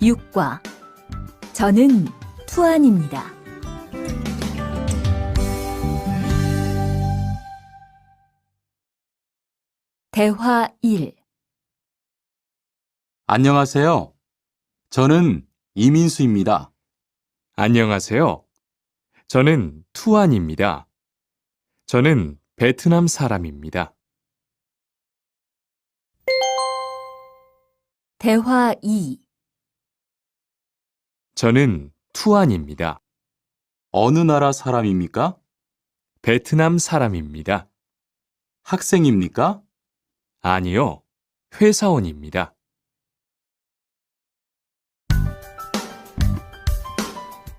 6과 저는 투안입니다. 대화 1. 안녕하세요. 저는 이민수입니다. 안녕하세요. 저는 투안입니다. 저는 베트남 사람입니다. 대화 2. 저는 투안입니다. 어느 나라 사람입니까? 베트남 사람입니다. 학생입니까? 아니요, 회사원입니다.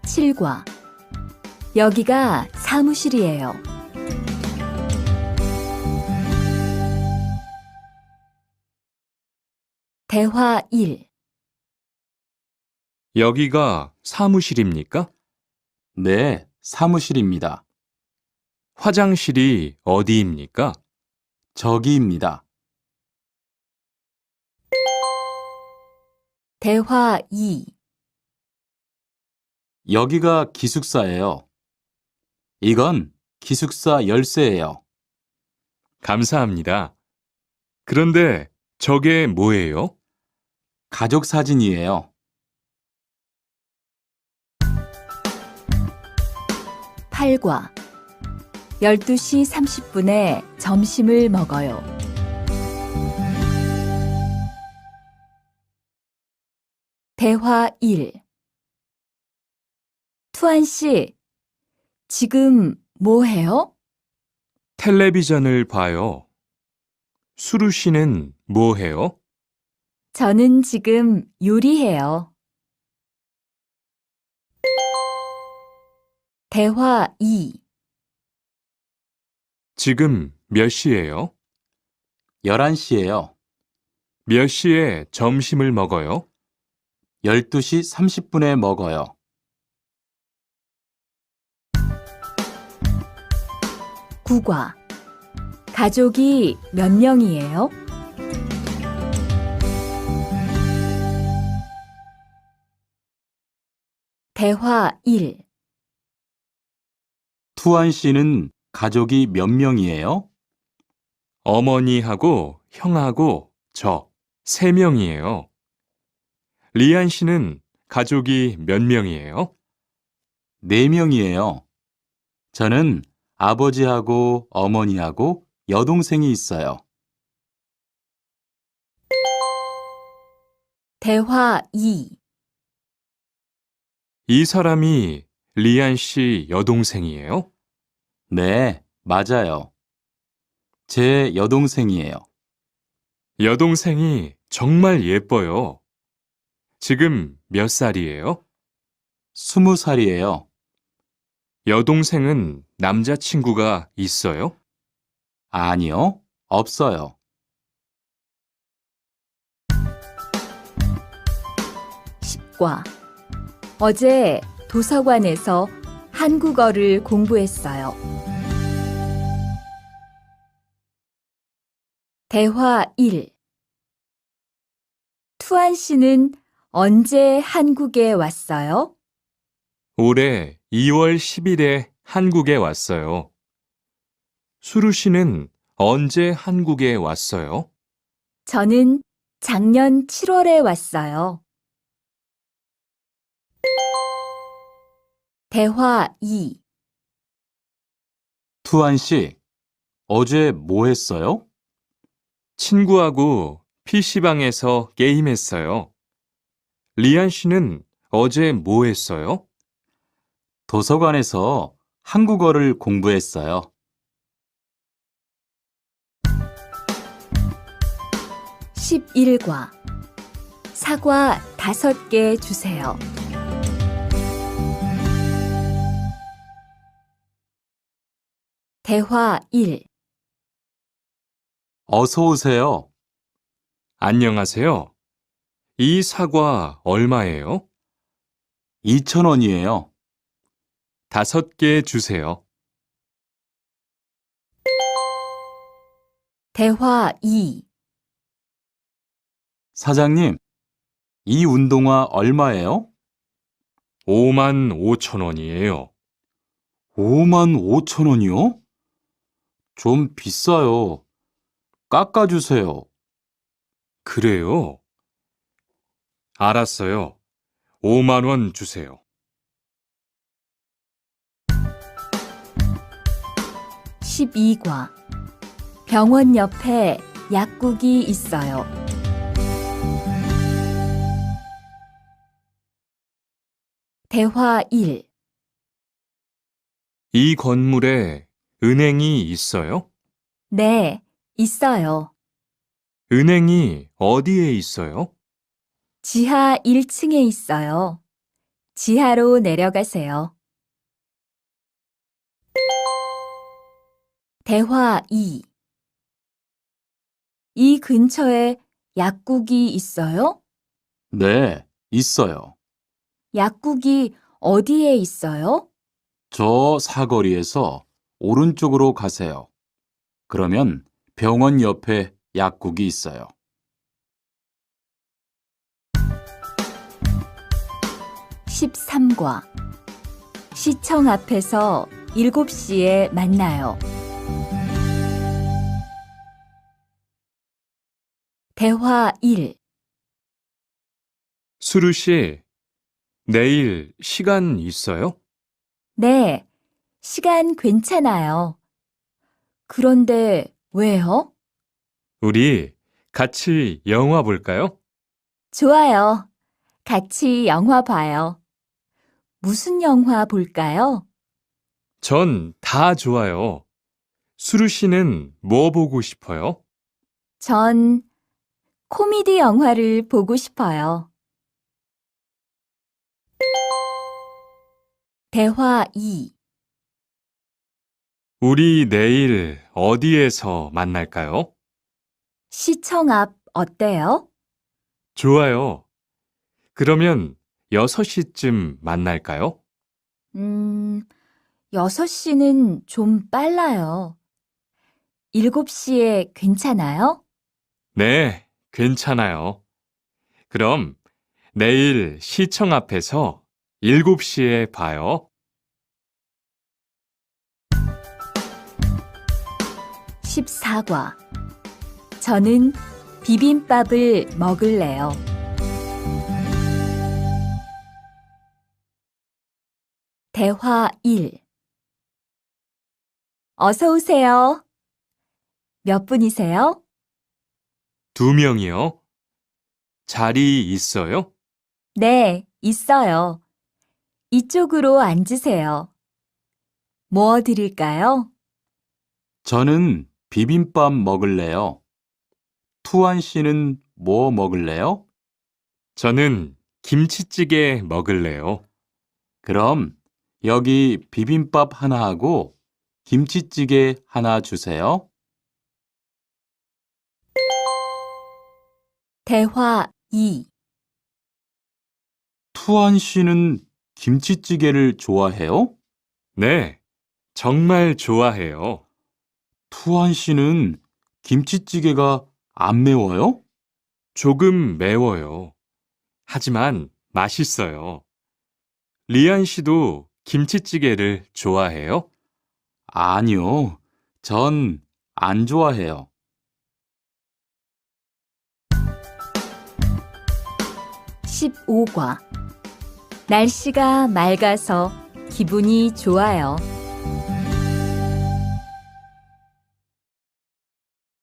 7과 여기가 사무실이에요. 대화 1. 여기가 사무실입니까? 네, 사무실입니다. 화장실이 어디입니까? 저기입니다. 대화 2. 여기가 기숙사예요. 이건 기숙사 열쇠예요. 감사합니다. 그런데 저게 뭐예요? 가족 사진이에요. 8과 12시 30분에 점심을 먹어요. 대화 1. 투안 씨, 지금 뭐 해요? 텔레비전을 봐요. 수루 씨는 뭐 해요? 저는 지금 요리해요. 대화 2. 지금 몇 시예요? 11시예요. 몇 시에 점심을 먹어요? 12시 30분에 먹어요. 구과 가족이 몇 명이에요? 대화 1. 투안 씨는 가족이 몇 명이에요? 어머니하고 형하고 저 3명이에요. 리안 씨는 가족이 몇 명이에요? 4명이에요. 저는 아버지하고 어머니하고 여동생이 있어요. 대화 2. 이 사람이 리안 씨 여동생이에요? 네, 맞아요. 제 여동생이에요. 여동생이 정말 예뻐요. 지금 몇 살이에요? 20살이에요. 여동생은 남자친구가 있어요? 아니요, 없어요. 10과 어제 도서관에서 한국어를 공부했어요. 대화 1. 투안 씨는 언제 한국에 왔어요? 올해 2월 10일에 한국에 왔어요. 수루 씨는 언제 한국에 왔어요? 저는 작년 7월에 왔어요. 대화 2. 투안 씨, 어제 뭐 했어요? 친구하고 PC방에서 게임했어요. 리안 씨는 어제 뭐 했어요? 도서관에서 한국어를 공부했어요. 11과 사과 5개 주세요. 대화 1. 어서 오세요. 안녕하세요. 이 사과 얼마예요? 2,000원이에요. 5개 주세요. 대화 2. 사장님, 이 운동화 얼마예요? 5만 5천 원이에요. 5만 5천 원이요? 좀 비싸요. 깎아주세요. 그래요? 알았어요. 5만 원 주세요. 12과 병원 옆에 약국이 있어요. 대화 1. 이 건물에 은행이 있어요? 네, 있어요. 은행이 어디에 있어요? 지하 1층에 있어요. 지하로 내려가세요. 대화 2. 이 근처에 약국이 있어요? 네, 있어요. 약국이 어디에 있어요? 저 사거리에서 오른쪽으로 가세요. 그러면 병원 옆에 약국이 있어요. 13과 시청 앞에서 7시에 만나요. 대화 1. 수루 씨, 내일 시간 있어요? 네, 시간 괜찮아요. 그런데 왜요? 우리 같이 영화 볼까요? 좋아요. 같이 영화 봐요. 무슨 영화 볼까요? 전 다 좋아요. 수루 씨는 뭐 보고 싶어요? 전 코미디 영화를 보고 싶어요. 대화 2. 우리 내일 어디에서 만날까요? 시청 앞 어때요? 좋아요. 그러면 6시쯤 만날까요? 6시는 좀 빨라요. 7시에 괜찮아요? 네, 괜찮아요. 그럼 내일 시청 앞에서 7시에 봐요. 14과 저는 비빔밥을 먹을래요. 대화 1. 어서 오세요. 몇 분이세요? 2명이요. 자리 있어요? 네, 있어요. 이쪽으로 앉으세요. 뭐 드릴까요? 저는 비빔밥 먹을래요. 투안 씨는 뭐 먹을래요? 저는 김치찌개 먹을래요. 그럼 여기 비빔밥 하나 하고 김치찌개 하나 주세요. 대화 2. 투안 씨는 김치찌개를 좋아해요? 네, 정말 좋아해요. 투안 씨는 김치찌개가 안 매워요? 조금 매워요. 하지만 맛있어요. 리안 씨도 김치찌개를 좋아해요? 아니요. 전 안 좋아해요. 15과 날씨가 맑아서 기분이 좋아요.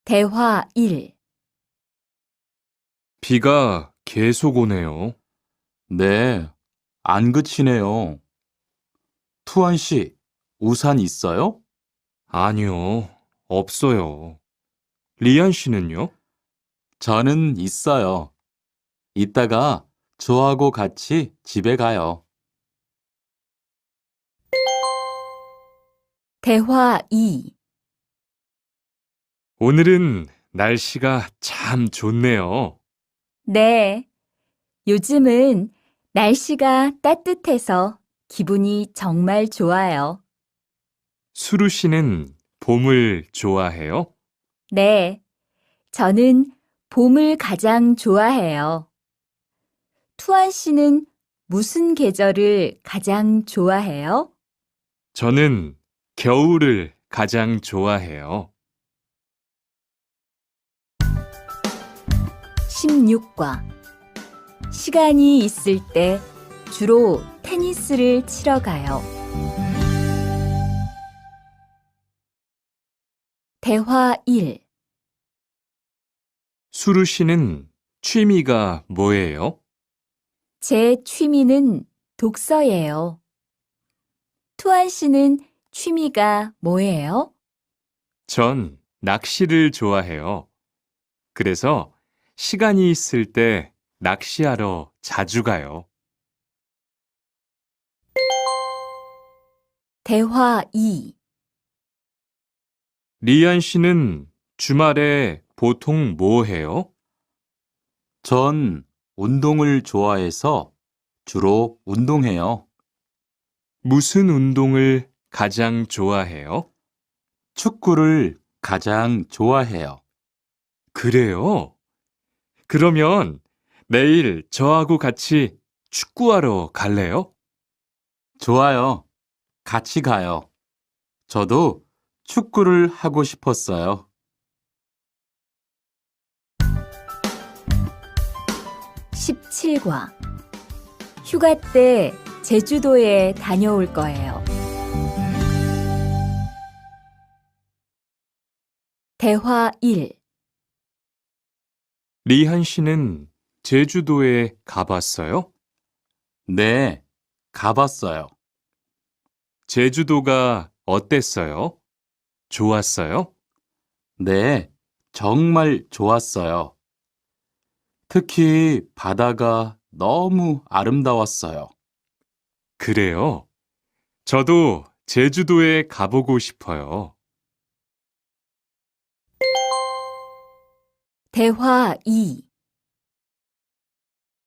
대화 1. 비가 계속 오네요. 네, 안 그치네요. 투안 씨, 우산 있어요? 아니요, 없어요. 리안 씨는요? 저는 있어요. 이따가 저하고 같이 집에 가요. 대화 2. 오늘은 날씨가 참 좋네요. 네, 요즘은 날씨가 따뜻해서 기분이 정말 좋아요. 수루 씨는 봄을 좋아해요? 네, 저는 봄을 가장 좋아해요. 투안 씨는 무슨 계절을 가장 좋아해요? 저는 겨울을 가장 좋아해요. 16과 시간이 있을 때 주로 테니스를 치러 가요. 대화 1. 수루 씨는 취미가 뭐예요? 제 취미는 독서예요. 투안 씨는 취미가 뭐예요? 전 낚시를 좋아해요. 그래서 시간이 있을 때 낚시하러 자주 가요. 대화 2. 리안 씨는 주말에 보통 뭐 해요? 전 운동을 좋아해서 주로 운동해요. 무슨 운동을 가장 좋아해요? 축구를 가장 좋아해요. 그래요? 그러면 내일 저하고 같이 축구하러 갈래요? 좋아요. 같이 가요. 저도 축구를 하고 싶었어요. 17과 휴가 때 제주도에 다녀올 거예요. 대화 1. 리한 씨는 제주도에 가봤어요? 네, 가봤어요. 제주도가 어땠어요? 좋았어요? 네, 정말 좋았어요. 특히 바다가 너무 아름다웠어요. 그래요? 저도 제주도에 가보고 싶어요. 대화 2.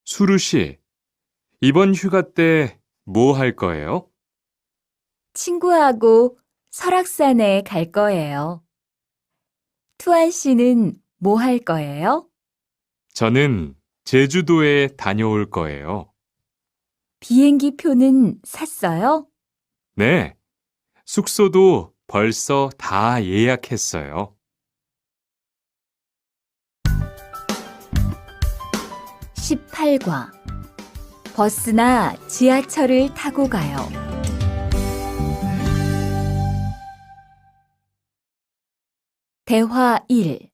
수루 씨, 이번 휴가 때 뭐 할 거예요? 친구하고 설악산에 갈 거예요. 투안 씨는 뭐 할 거예요? 저는 제주도에 다녀올 거예요. 비행기 표는 샀어요? 네, 숙소도 벌써 다 예약했어요. 18과 버스나 지하철을 타고 가요. 대화 1.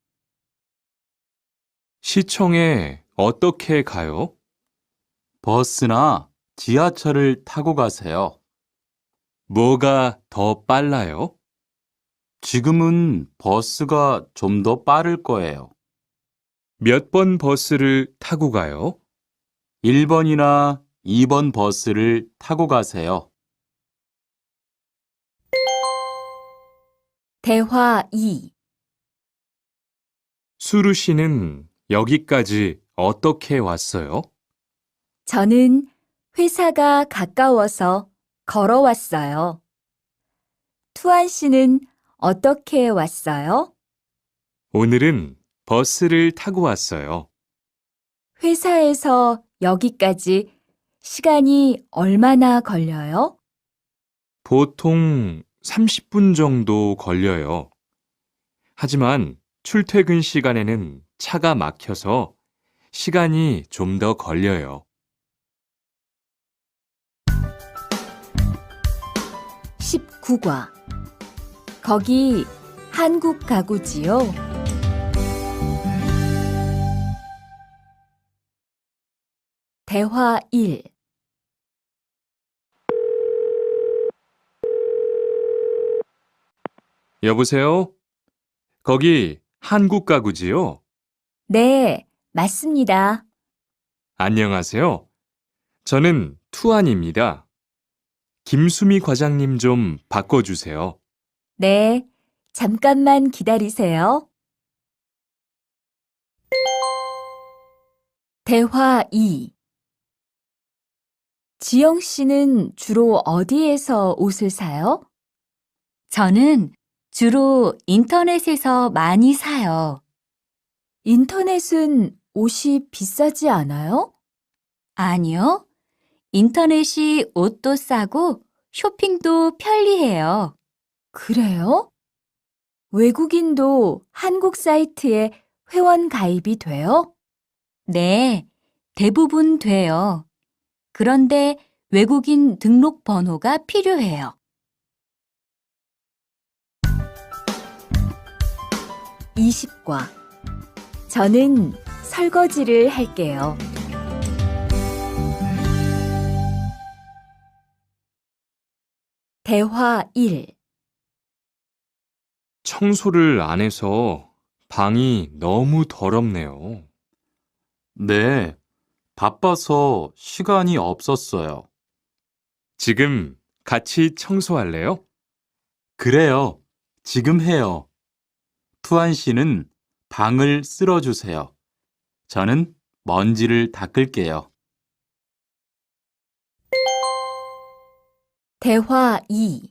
시청에 어떻게 가요? 버스나 지하철을 타고 가세요. 뭐가 더 빨라요? 지금은 버스가 좀 더 빠를 거예요. 몇 번 버스를 타고 가요? 1번이나 2번 버스를 타고 가세요. 대화 2. 수루 씨는 여기까지 어떻게 왔어요? 저는 회사가 가까워서 걸어왔어요. 투안 씨는 어떻게 왔어요? 오늘은 버스를 타고 왔어요. 회사에서 여기까지 시간이 얼마나 걸려요? 보통 30분 정도 걸려요. 하지만 출퇴근 시간에는 차가 막혀서 시간이 좀 더 걸려요. 19과 거기 한국 가구지요? 대화 1. 여보세요? 거기 한국 가구지요? 네, 맞습니다. 안녕하세요. 저는 투안입니다. 김수미 과장님 좀 바꿔주세요. 네, 잠깐만 기다리세요. 대화 2. 지영 씨는 주로 어디에서 옷을 사요? 저는 주로 인터넷에서 많이 사요. 인터넷은 옷이 비싸지 않아요? 아니요. 인터넷이 옷도 싸고 쇼핑도 편리해요. 그래요? 외국인도 한국 사이트에 회원 가입이 돼요? 네, 대부분 돼요. 그런데 외국인 등록 번호가 필요해요. 20과 저는 설거지를 할게요. 대화 1. 청소를 안 해서 방이 너무 더럽네요. 네, 바빠서 시간이 없었어요. 지금 같이 청소할래요? 그래요. 지금 해요. 투안 씨는 방을 쓸어주세요. 저는 먼지를 닦을게요. 대화 2.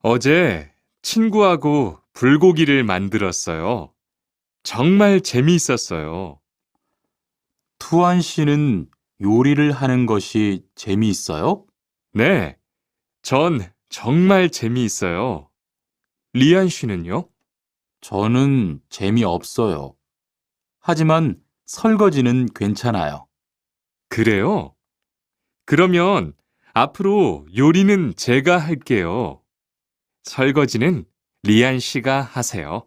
어제 친구하고 불고기를 만들었어요. 정말 재미있었어요. 투안 씨는 요리를 하는 것이 재미있어요? 네, 전 정말 재미있어요. 리안 씨는요? 저는 재미없어요. 하지만 설거지는 괜찮아요. 그래요? 그러면 앞으로 요리는 제가 할게요. 설거지는 리안 씨가 하세요.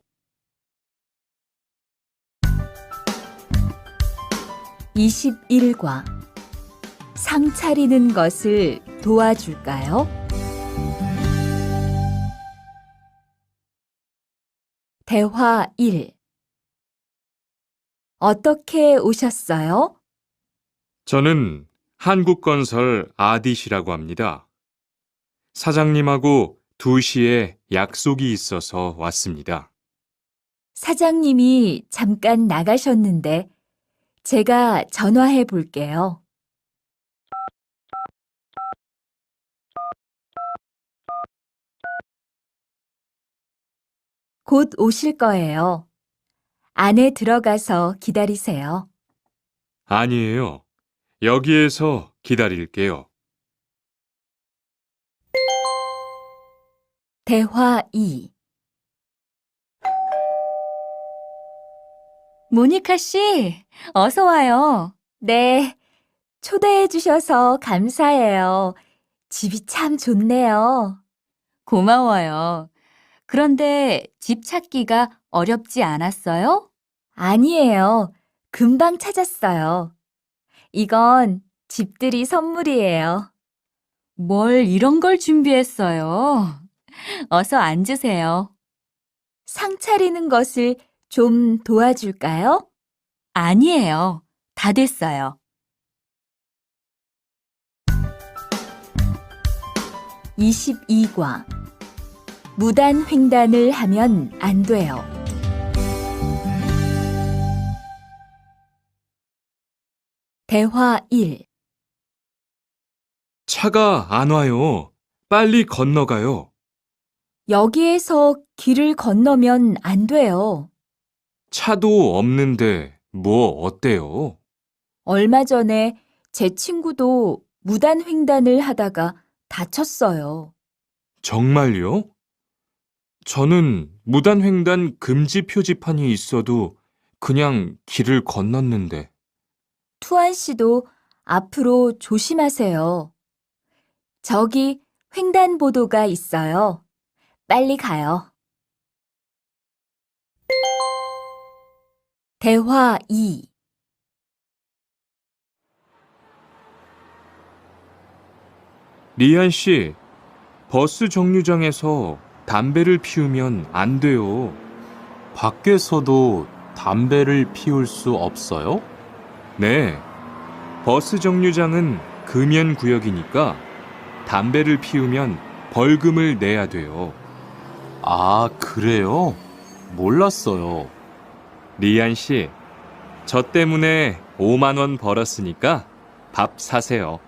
21과 상 차리는 것을 도와줄까요? 대화 1. 어떻게 오셨어요? 저는 한국건설 아디시라고 합니다. 사장님하고 2시에 약속이 있어서 왔습니다. 사장님이 잠깐 나가셨는데 제가 전화해 볼게요. 곧 오실 거예요. 안에 들어가서 기다리세요. 아니에요. 여기에서 기다릴게요. 대화 2. 모니카 씨, 어서 와요. 네, 초대해 주셔서 감사해요. 집이 참 좋네요. 고마워요. 그런데 집 찾기가 어렵지 않았어요? 아니에요. 금방 찾았어요. 이건 집들이 선물이에요. 뭘 이런 걸 준비했어요? 어서 앉으세요. 상 차리는 것을 좀 도와줄까요? 아니에요. 다 됐어요. 22과 무단 횡단을 하면 안 돼요. 대화 1. 차가 안 와요. 빨리 건너가요. 여기에서 길을 건너면 안 돼요. 차도 없는데 뭐 어때요? 얼마 전에 제 친구도 무단 횡단을 하다가 다쳤어요. 정말요? 저는 무단횡단 금지 표지판이 있어도 그냥 길을 건넜는데. 투안 씨도 앞으로 조심하세요. 저기 횡단보도가 있어요. 빨리 가요. 대화 2. 리안 씨, 버스 정류장에서 담배를 피우면 안 돼요. 밖에서도 담배를 피울 수 없어요? 네, 버스 정류장은 금연 구역이니까 담배를 피우면 벌금을 내야 돼요. 아, 그래요? 몰랐어요. 리안 씨, 저 때문에 5만 원 벌었으니까 밥 사세요.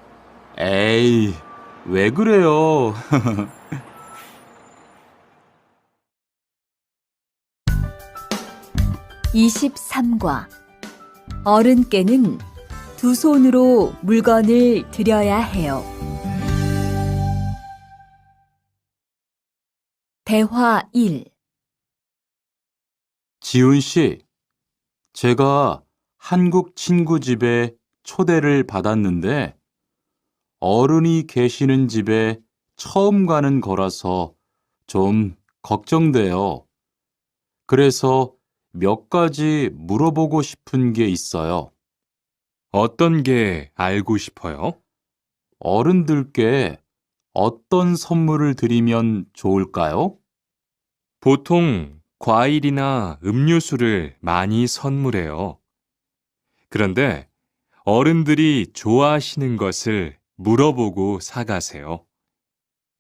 에이, 왜 그래요? (23과) 어른께는 두 손으로 물건을 들여야 해요. 대화 1. 지훈 씨, 제가 한국 친구 집에 초대를 받았는데 어른이 계시는 집에 처음 가는 거라서 좀 걱정돼요. 그래서 몇 가지 물어보고 싶은 게 있어요. 어떤 게 알고 싶어요? 어른들께 어떤 선물을 드리면 좋을까요? 보통 과일이나 음료수를 많이 선물해요. 그런데 어른들이 좋아하시는 것을 물어보고 사가세요.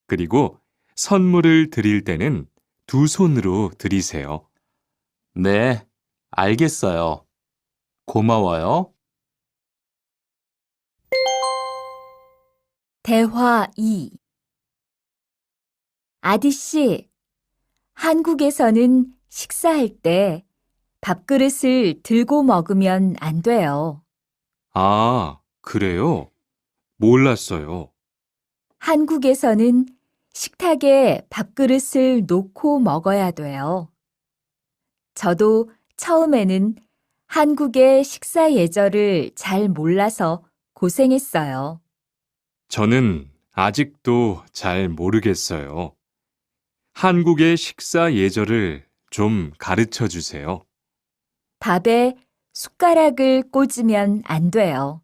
그리고 선물을 드릴 때는 두 손으로 드리세요. 네, 알겠어요. 고마워요. 대화 2. 아디씨, 한국에서는 식사할 때 밥그릇을 들고 먹으면 안 돼요. 아, 그래요? 몰랐어요. 한국에서는 식탁에 밥그릇을 놓고 먹어야 돼요. 저도 처음에는 한국의 식사 예절을 잘 몰라서 고생했어요. 저는 아직도 잘 모르겠어요. 한국의 식사 예절을 좀 가르쳐 주세요. 밥에 숟가락을 꽂으면 안 돼요.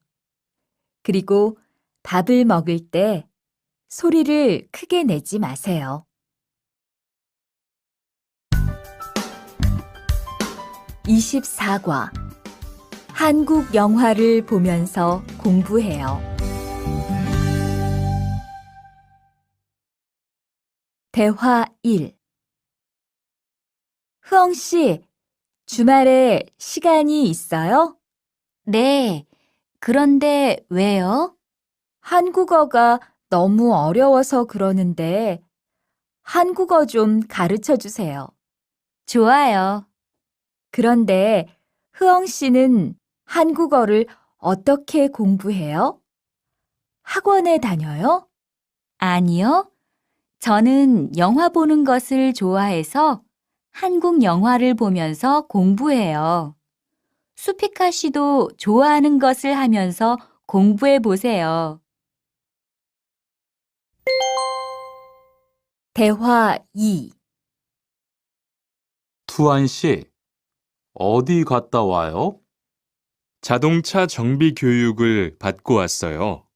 그리고 밥을 먹을 때 소리를 크게 내지 마세요. 24과 한국 영화를 보면서 공부해요. 대화 1. 흐엉 씨, 주말에 시간이 있어요? 네. 그런데 왜요? 한국어가 너무 어려워서 그러는데 한국어 좀 가르쳐 주세요. 좋아요. 그런데 흐엉 씨는 한국어를 어떻게 공부해요? 학원에 다녀요? 아니요. 저는 영화 보는 것을 좋아해서 한국 영화를 보면서 공부해요. 수피카 씨도 좋아하는 것을 하면서 공부해 보세요. 대화 2. 투안 씨, 어디 갔다 와요? 자동차 정비 교육을 받고 왔어요.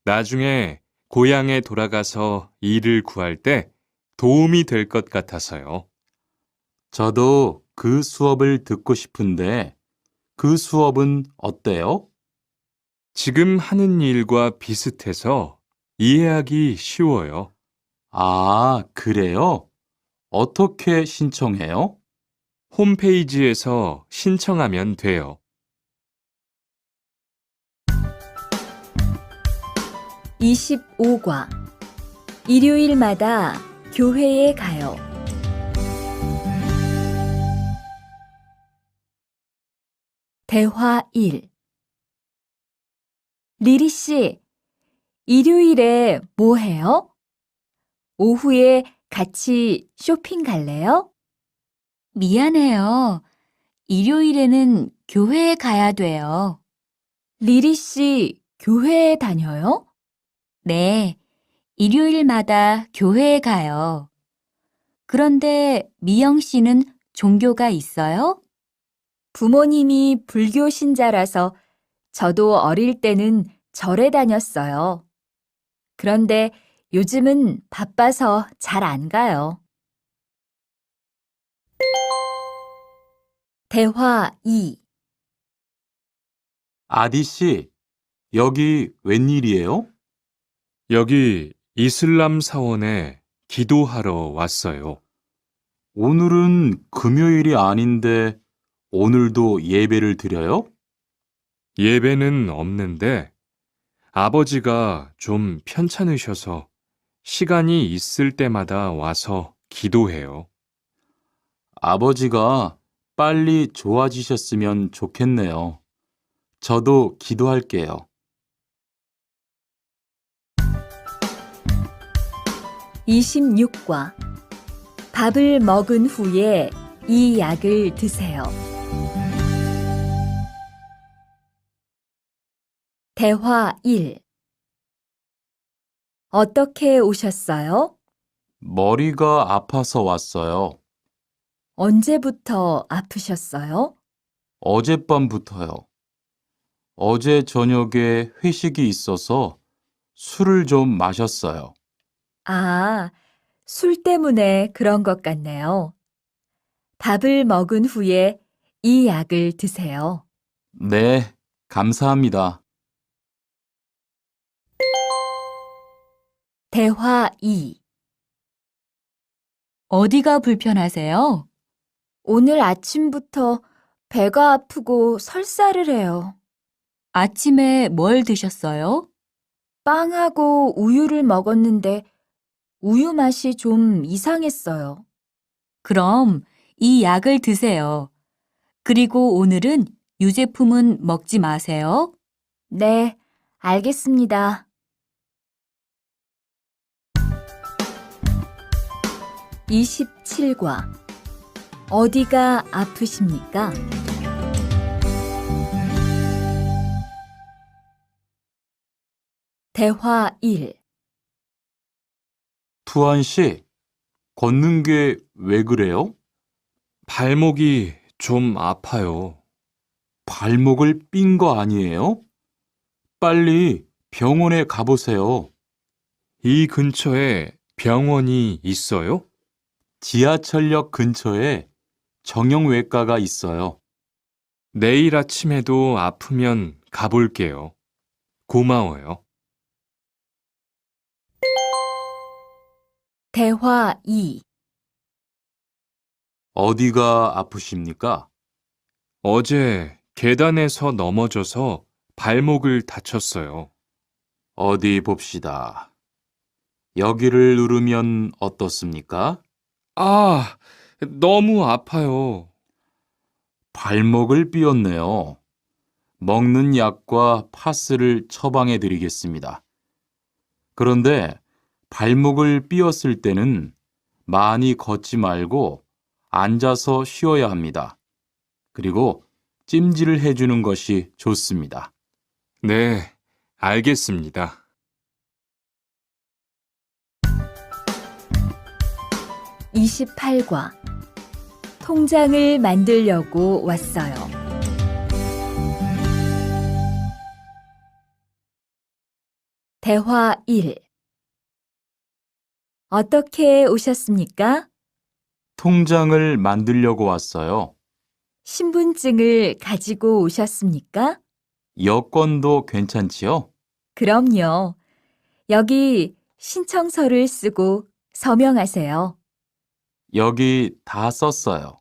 나중에 고향에 돌아가서 일을 구할 때 도움이 될 것 같아서요. 저도 그 수업을 듣고 싶은데 그 수업은 어때요? 지금 하는 일과 비슷해서 이해하기 쉬워요. 아, 그래요? 어떻게 신청해요? 홈페이지에서 신청하면 돼요. 25과 일요일마다 교회에 가요. 대화 1. 리리 씨, 일요일에 뭐 해요? 오후에 같이 쇼핑 갈래요? 미안해요. 일요일에는 교회에 가야 돼요. 리리 씨, 교회에 다녀요? 네, 일요일마다 교회에 가요. 그런데 미영 씨는 종교가 있어요? 부모님이 불교 신자라서 저도 어릴 때는 절에 다녔어요. 그런데 요즘은 바빠서 잘 안 가요. 대화 2. 아디 씨, 여기 웬일이에요? 여기 이슬람 사원에 기도하러 왔어요. 오늘은 금요일이 아닌데 오늘도 예배를 드려요? 예배는 없는데 아버지가 좀 편찮으셔서 시간이 있을 때마다 와서 기도해요. 아버지가 빨리 좋아지셨으면 좋겠네요. 저도 기도할게요. 26과 밥을 먹은 후에 이 약을 드세요. 대화 1. 어떻게 오셨어요? 머리가 아파서 왔어요. 언제부터 아프셨어요? 어젯밤부터요. 어제 저녁에 회식이 있어서 술을 좀 마셨어요. 아, 술 때문에 그런 것 같네요. 밥을 먹은 후에 이 약을 드세요. 네, 감사합니다. 대화 2. 어디가 불편하세요? 오늘 아침부터 배가 아프고 설사를 해요. 아침에 뭘 드셨어요? 빵하고 우유를 먹었는데 우유 맛이 좀 이상했어요. 그럼 이 약을 드세요. 그리고 오늘은 유제품은 먹지 마세요. 네, 알겠습니다. 27과 어디가 아프십니까? 대화 1. 투안 씨, 걷는 게 왜 그래요? 발목이 좀 아파요. 발목을 삔 거 아니에요? 빨리 병원에 가보세요. 이 근처에 병원이 있어요? 지하철역 근처에 정형외과가 있어요. 내일 아침에도 아프면 가볼게요. 고마워요. 대화 2. 어디가 아프십니까? 어제 계단에서 넘어져서 발목을 다쳤어요. 어디 봅시다. 여기를 누르면 어떻습니까? 아, 너무 아파요. 발목을 삐었네요. 먹는 약과 파스를 처방해 드리겠습니다. 그런데 발목을 삐었을 때는 많이 걷지 말고 앉아서 쉬어야 합니다. 그리고 찜질을 해주는 것이 좋습니다. 네, 알겠습니다. 28과 통장을 만들려고 왔어요. 대화 1. 어떻게 오셨습니까? 통장을 만들려고 왔어요. 신분증을 가지고 오셨습니까? 여권도 괜찮지요? 그럼요. 여기 신청서를 쓰고 서명하세요. 여기 다 썼어요.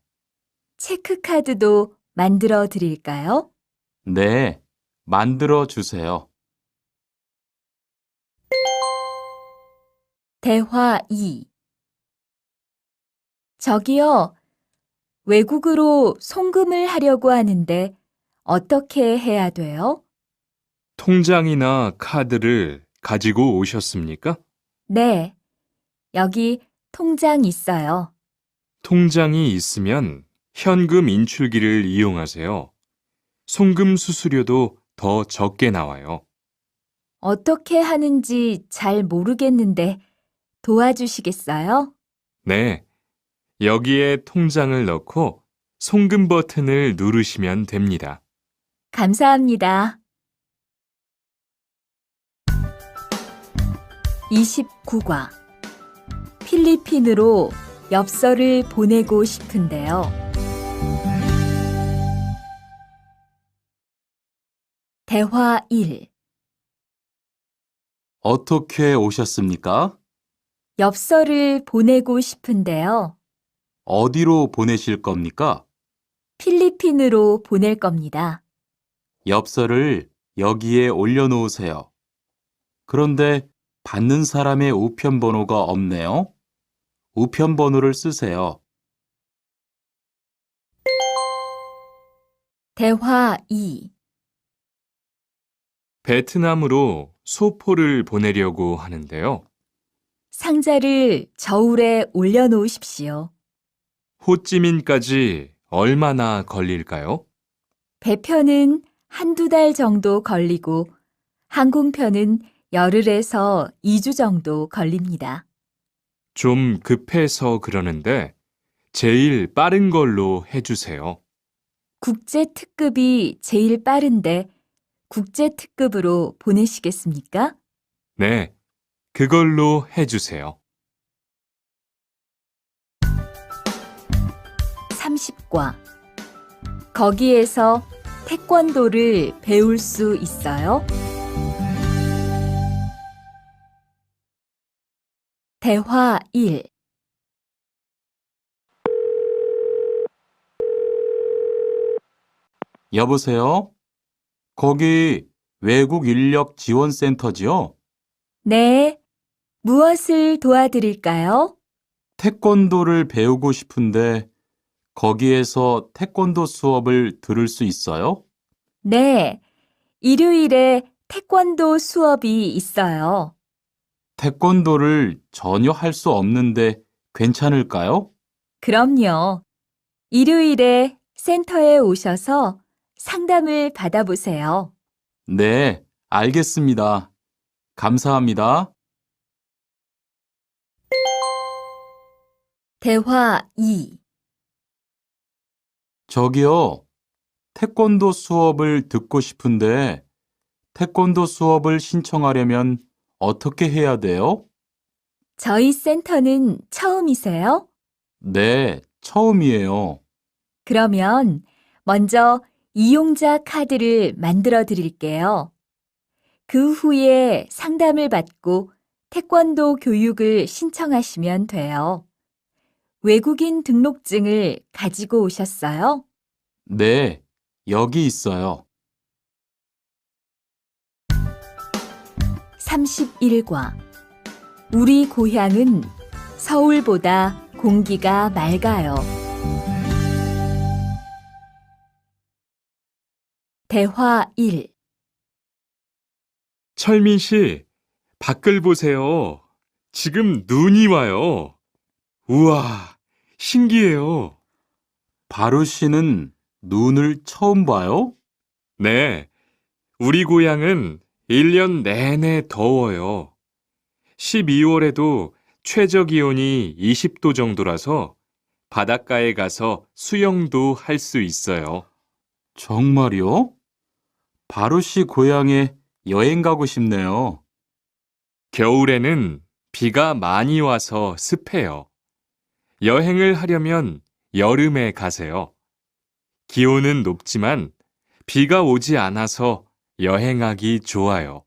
체크카드도 만들어 드릴까요? 네, 만들어 주세요. 대화 2. 저기요, 외국으로 송금을 하려고 하는데 어떻게 해야 돼요? 통장이나 카드를 가지고 오셨습니까? 네, 여기 통장 있어요. 통장이 있으면 현금 인출기를 이용하세요. 송금 수수료도 더 적게 나와요. 어떻게 하는지 잘 모르겠는데 도와주시겠어요? 네, 여기에 통장을 넣고 송금 버튼을 누르시면 됩니다. 감사합니다. 29과 필리핀으로 엽서를 보내고 싶은데요. 대화 1. 어떻게 오셨습니까? 엽서를 보내고 싶은데요. 어디로 보내실 겁니까? 필리핀으로 보낼 겁니다. 엽서를 여기에 올려놓으세요. 그런데 받는 사람의 우편번호가 없네요. 우편번호를 쓰세요. 대화 2. 베트남으로 소포를 보내려고 하는데요. 상자를 저울에 올려놓으십시오. 호찌민까지 얼마나 걸릴까요? 배편은 한두 달 정도 걸리고 항공편은 열흘에서 2주 정도 걸립니다. 좀 급해서 그러는데 제일 빠른 걸로 해주세요. 국제 특급이 제일 빠른데 국제 특급으로 보내시겠습니까? 네, 그걸로 해주세요. 30과 거기에서 태권도를 배울 수 있어요? 대화 1. 여보세요? 거기 외국 인력 지원센터지요? 네. 무엇을 도와드릴까요? 태권도를 배우고 싶은데 거기에서 태권도 수업을 들을 수 있어요? 네. 일요일에 태권도 수업이 있어요. 태권도를 전혀 할 수 없는데 괜찮을까요? 그럼요. 일요일에 센터에 오셔서 상담을 받아보세요. 네, 알겠습니다. 감사합니다. 대화 2. 저기요, 태권도 수업을 듣고 싶은데 태권도 수업을 신청하려면 어떻게 해야 돼요? 저희 센터는 처음이세요? 네, 처음이에요. 그러면 먼저 이용자 카드를 만들어 드릴게요. 그 후에 상담을 받고 태권도 교육을 신청하시면 돼요. 외국인 등록증을 가지고 오셨어요? 네, 여기 있어요. 31과 우리 고향은 서울보다 공기가 맑아요. 대화 1. 철민 씨, 밖을 보세요. 지금 눈이 와요. 우와, 신기해요. 바루 씨는 눈을 처음 봐요? 네, 우리 고향은 1년 내내 더워요. 12월에도 최저 기온이 20도 정도라서 바닷가에 가서 수영도 할 수 있어요. 정말요? 바루 씨 고향에 여행 가고 싶네요. 겨울에는 비가 많이 와서 습해요. 여행을 하려면 여름에 가세요. 기온은 높지만 비가 오지 않아서 여행하기 좋아요.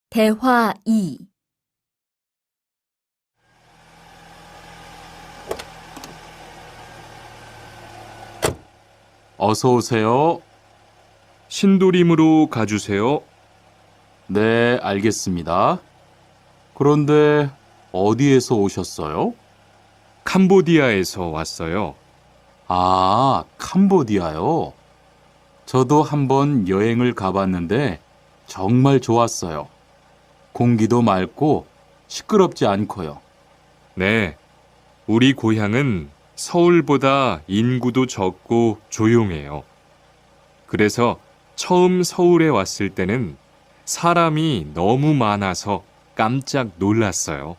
대화 2. 어서 오세요. 신도림으로 가주세요. 네, 알겠습니다. 그런데 어디에서 오셨어요? 캄보디아에서 왔어요. 아, 캄보디아요. 저도 한번 여행을 가봤는데 정말 좋았어요. 공기도 맑고 시끄럽지 않고요. 네, 우리 고향은 서울보다 인구도 적고 조용해요. 그래서 처음 서울에 왔을 때는 사람이 너무 많아서 깜짝 놀랐어요.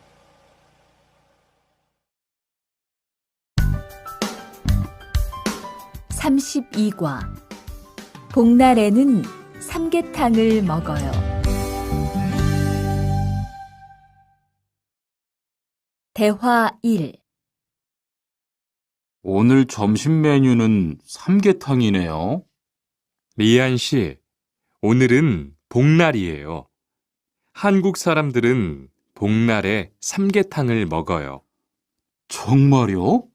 32과 복날에는 삼계탕을 먹어요. 대화 1. 오늘 점심 메뉴는 삼계탕이네요. 리안 씨, 오늘은 복날이에요. 한국 사람들은 복날에 삼계탕을 먹어요. 정말요?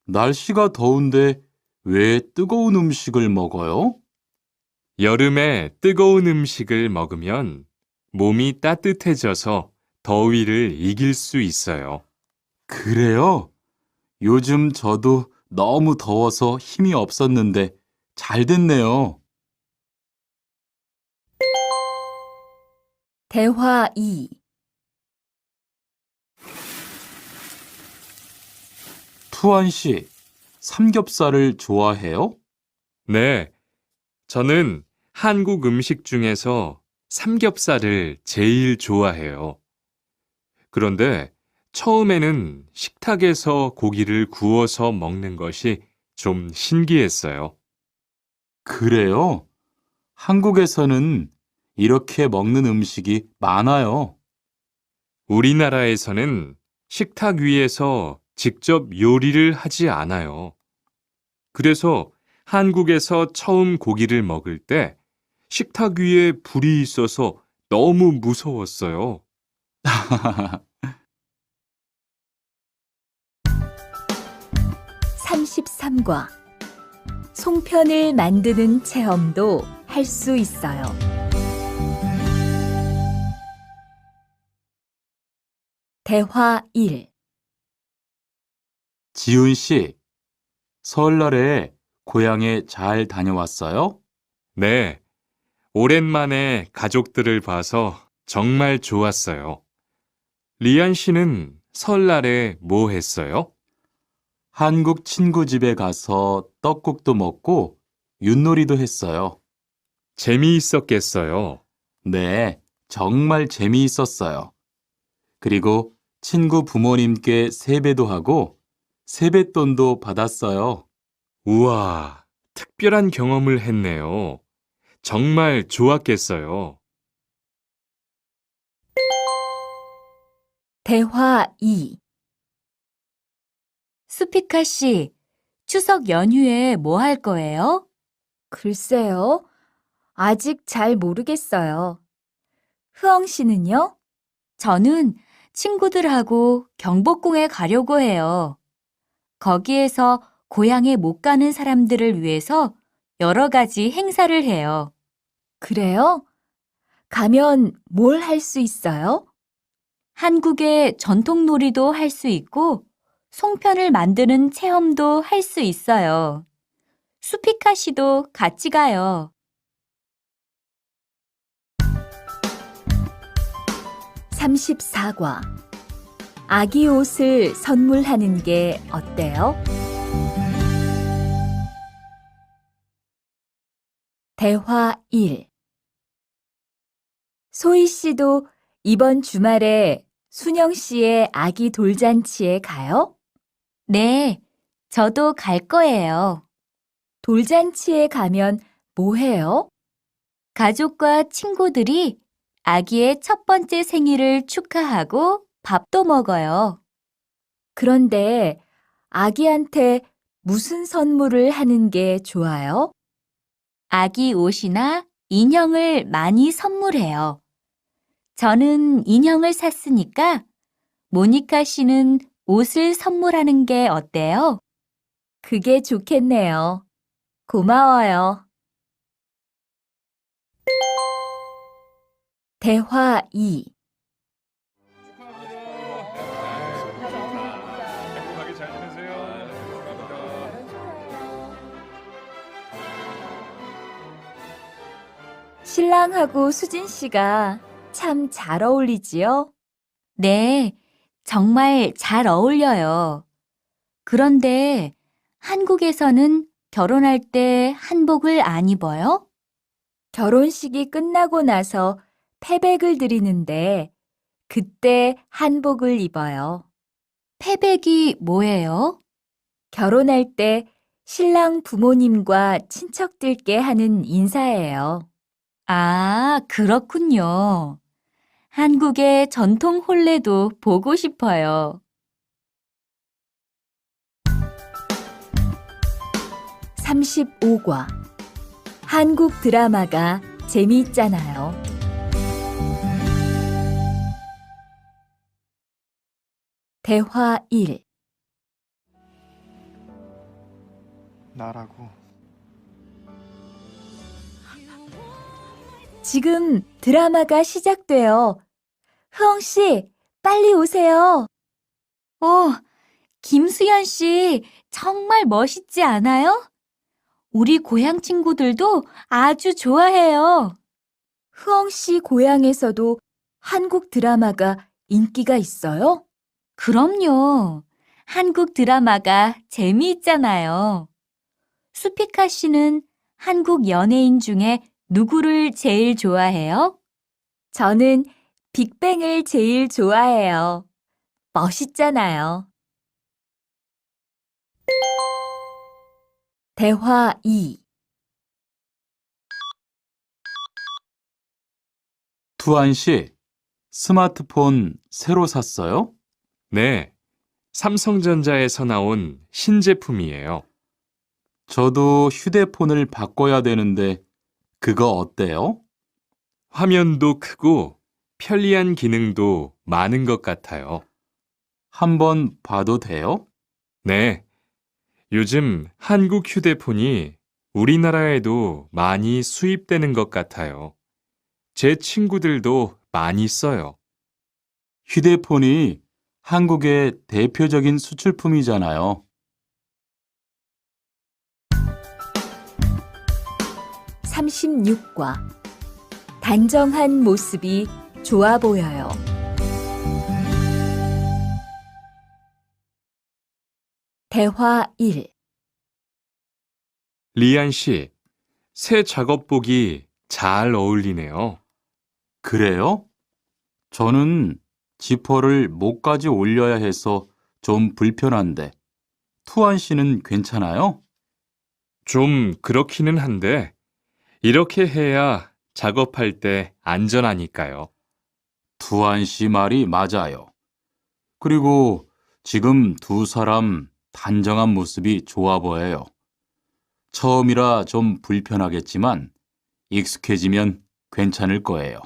날씨가 더운데 왜 뜨거운 음식을 먹어요? 여름에 뜨거운 음식을 먹으면 몸이 따뜻해져서 더위를 이길 수 있어요. 그래요? 요즘 저도 너무 더워서 힘이 없었는데 잘 됐네요. 대화 2. 투안 씨, 삼겹살을 좋아해요? 네, 저는 한국 음식 중에서 삼겹살을 제일 좋아해요. 그런데 처음에는 식탁에서 고기를 구워서 먹는 것이 좀 신기했어요. 그래요? 한국에서는 이렇게 먹는 음식이 많아요. 우리나라에서는 식탁 위에서 직접 요리를 하지 않아요. 그래서 한국에서 처음 고기를 먹을 때 식탁 위에 불이 있어서 너무 무서웠어요. 33과 송편을 만드는 체험도 할 수 있어요. 대화 1. 지훈 씨, 설날에 고향에 잘 다녀왔어요? 네, 오랜만에 가족들을 봐서 정말 좋았어요. 리안 씨는 설날에 뭐 했어요? 한국 친구 집에 가서 떡국도 먹고 윷놀이도 했어요. 재미있었겠어요. 네, 정말 재미있었어요. 그리고 친구 부모님께 세배도 하고 세뱃돈도 받았어요. 우와, 특별한 경험을 했네요. 정말 좋았겠어요. 대화 2. 수피카 씨, 추석 연휴에 뭐 할 거예요? 글쎄요. 아직 잘 모르겠어요. 흐엉 씨는요? 저는 친구들하고 경복궁에 가려고 해요. 거기에서 고향에 못 가는 사람들을 위해서 여러 가지 행사를 해요. 그래요? 가면 뭘 할 수 있어요? 한국의 전통 놀이도 할 수 있고 송편을 만드는 체험도 할 수 있어요. 수피카 씨도 같이 가요. 34과 아기 옷을 선물하는 게 어때요? 대화 1. 소희 씨도 이번 주말에 순영 씨의 아기 돌잔치에 가요? 네, 저도 갈 거예요. 돌잔치에 가면 뭐 해요? 가족과 친구들이 아기의 첫 번째 생일을 축하하고 밥도 먹어요. 그런데 아기한테 무슨 선물을 하는 게 좋아요? 아기 옷이나 인형을 많이 선물해요. 저는 인형을 샀으니까 모니카 씨는 옷을 선물하는 게 어때요? 그게 좋겠네요. 고마워요. 대화 2. 행복하게 잘 지내세요. 신랑하고 수진 씨가 참 잘 어울리지요? 네, 정말 잘 어울려요. 그런데 한국에서는 결혼할 때 한복을 안 입어요? 결혼식이 끝나고 나서 패백을 드리는데 그때 한복을 입어요. 패백이 뭐예요? 결혼할 때 신랑 부모님과 친척들께 하는 인사예요. 아, 그렇군요. 한국의 전통 혼례도 보고 싶어요. 35과 한국 드라마가 재미있잖아요. 대화 1. 나라고. 지금 드라마가 시작돼요. 흐엉 씨, 빨리 오세요. 김수현 씨, 정말 멋있지 않아요? 우리 고향 친구들도 아주 좋아해요. 흐엉 씨 고향에서도 한국 드라마가 인기가 있어요? 그럼요. 한국 드라마가 재미있잖아요. 수피카 씨는 한국 연예인 중에 누구를 제일 좋아해요? 저는 빅뱅을 제일 좋아해요. 멋있잖아요. 대화 2. 투안 씨, 스마트폰 새로 샀어요? 네, 삼성전자에서 나온 신제품이에요. 저도 휴대폰을 바꿔야 되는데 그거 어때요? 화면도 크고 편리한 기능도 많은 것 같아요. 한번 봐도 돼요? 네, 요즘 한국 휴대폰이 우리나라에도 많이 수입되는 것 같아요. 제 친구들도 많이 써요. 휴대폰이 한국의 대표적인 수출품이잖아요. 36과 단정한 모습이 좋아 보여요. 대화 1. 리안 씨, 새 작업복이 잘 어울리네요. 그래요? 저는 지퍼를 목까지 올려야 해서 좀 불편한데, 투안 씨는 괜찮아요? 좀 그렇기는 한데, 이렇게 해야 작업할 때 안전하니까요. 투안 씨 말이 맞아요. 그리고 지금 두 사람 단정한 모습이 좋아 보여요. 처음이라 좀 불편하겠지만 익숙해지면 괜찮을 거예요.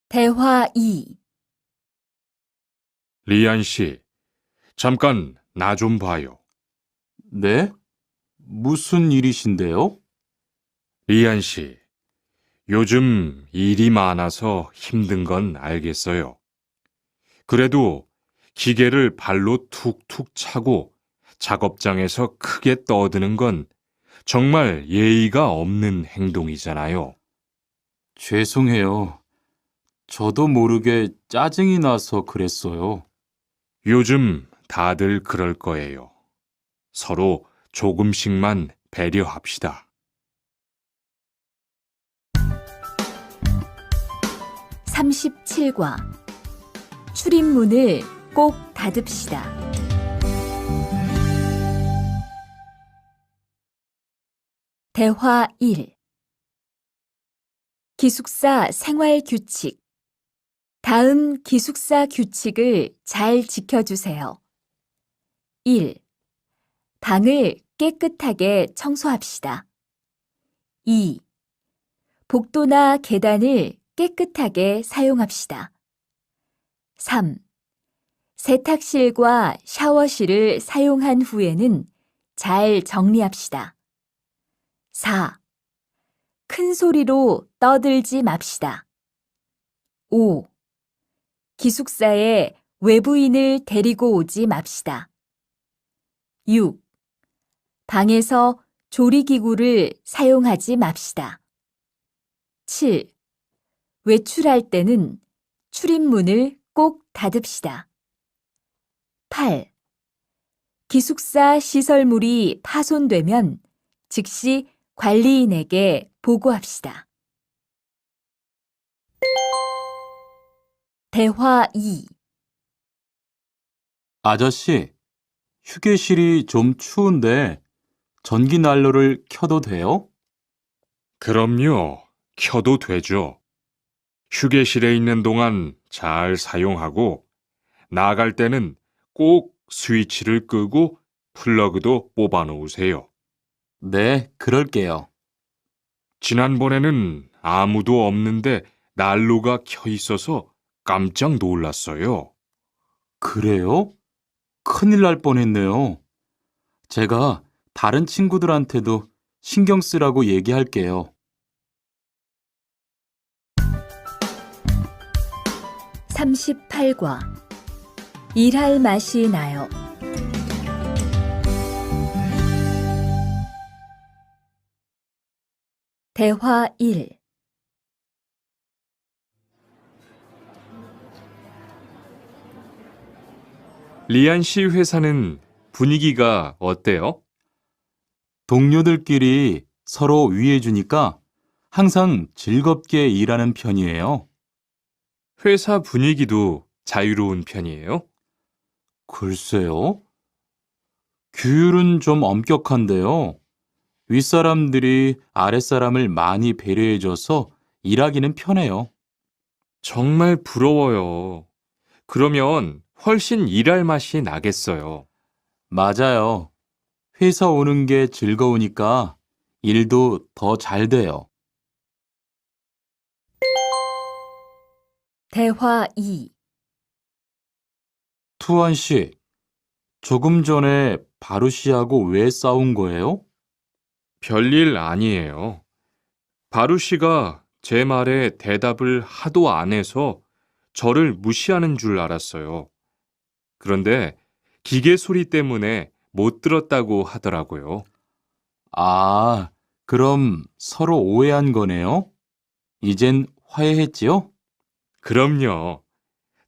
대화 2. 리안 씨, 잠깐 나 좀 봐요. 네? 무슨 일이신데요? 리안 씨, 요즘 일이 많아서 힘든 건 알겠어요. 그래도 기계를 발로 툭툭 차고 작업장에서 크게 떠드는 건 정말 예의가 없는 행동이잖아요. 죄송해요. 저도 모르게 짜증이 나서 그랬어요. 요즘 다들 그럴 거예요. 서로 조금씩만 배려합시다. 37과 출입문을 꼭 닫읍시다. 대화 1. 기숙사 생활 규칙. 다음 기숙사 규칙을 잘 지켜주세요. 1. 방을 깨끗하게 청소합시다. 2. 복도나 계단을 깨끗하게 사용합시다. 3. 세탁실과 샤워실을 사용한 후에는 잘 정리합시다. 4. 큰 소리로 떠들지 맙시다. 5. 기숙사에 외부인을 데리고 오지 맙시다. 6. 방에서 조리기구를 사용하지 맙시다. 7. 외출할 때는 출입문을 꼭 닫읍시다. 8. 기숙사 시설물이 파손되면 즉시 관리인에게 보고합시다. 대화 2. 아저씨, 휴게실이 좀 추운데 전기 난로를 켜도 돼요? 그럼요. 켜도 되죠. 휴게실에 있는 동안 잘 사용하고 나갈 때는 꼭 스위치를 끄고 플러그도 뽑아 놓으세요. 네, 그럴게요. 지난번에는 아무도 없는데 난로가 켜 있어서 깜짝 놀랐어요. 그래요? 큰일 날 뻔했네요. 제가 다른 친구들한테도 신경 쓰라고 얘기할게요. 38과 일할 맛이 나요. 대화 1. 리안 씨 회사는 분위기가 어때요? 동료들끼리 서로 위해주니까 항상 즐겁게 일하는 편이에요. 회사 분위기도 자유로운 편이에요? 글쎄요. 규율은 좀 엄격한데요. 윗사람들이 아랫사람을 많이 배려해줘서 일하기는 편해요. 정말 부러워요. 그러면 훨씬 일할 맛이 나겠어요. 맞아요. 회사 오는 게 즐거우니까 일도 더 잘 돼요. 대화 2. 투안 씨, 조금 전에 바루 씨하고 왜 싸운 거예요? 별일 아니에요. 바루 씨가 제 말에 대답을 하도 안 해서 저를 무시하는 줄 알았어요. 그런데 기계 소리 때문에 못 들었다고 하더라고요. 아, 그럼 서로 오해한 거네요? 이젠 화해했지요? 그럼요.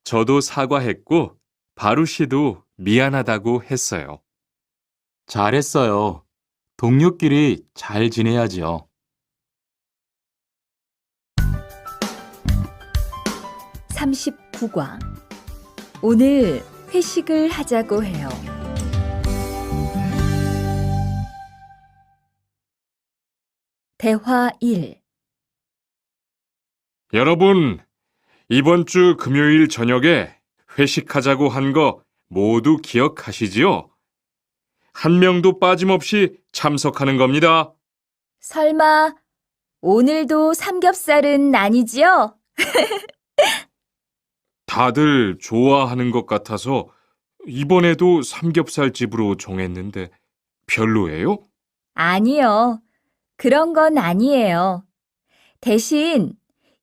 저도 사과했고 바루 씨도 미안하다고 했어요. 잘했어요. 동료끼리 잘 지내야지요. 39과. 오늘 회식을 하자고 해요. 대화 1. 여러분, 이번 주 금요일 저녁에 회식하자고 한 거 모두 기억하시지요? 한 명도 빠짐없이 참석하는 겁니다. 설마 오늘도 삼겹살은 아니지요? 다들 좋아하는 것 같아서 이번에도 삼겹살 집으로 정했는데 별로예요? 아니요. 그런 건 아니에요. 대신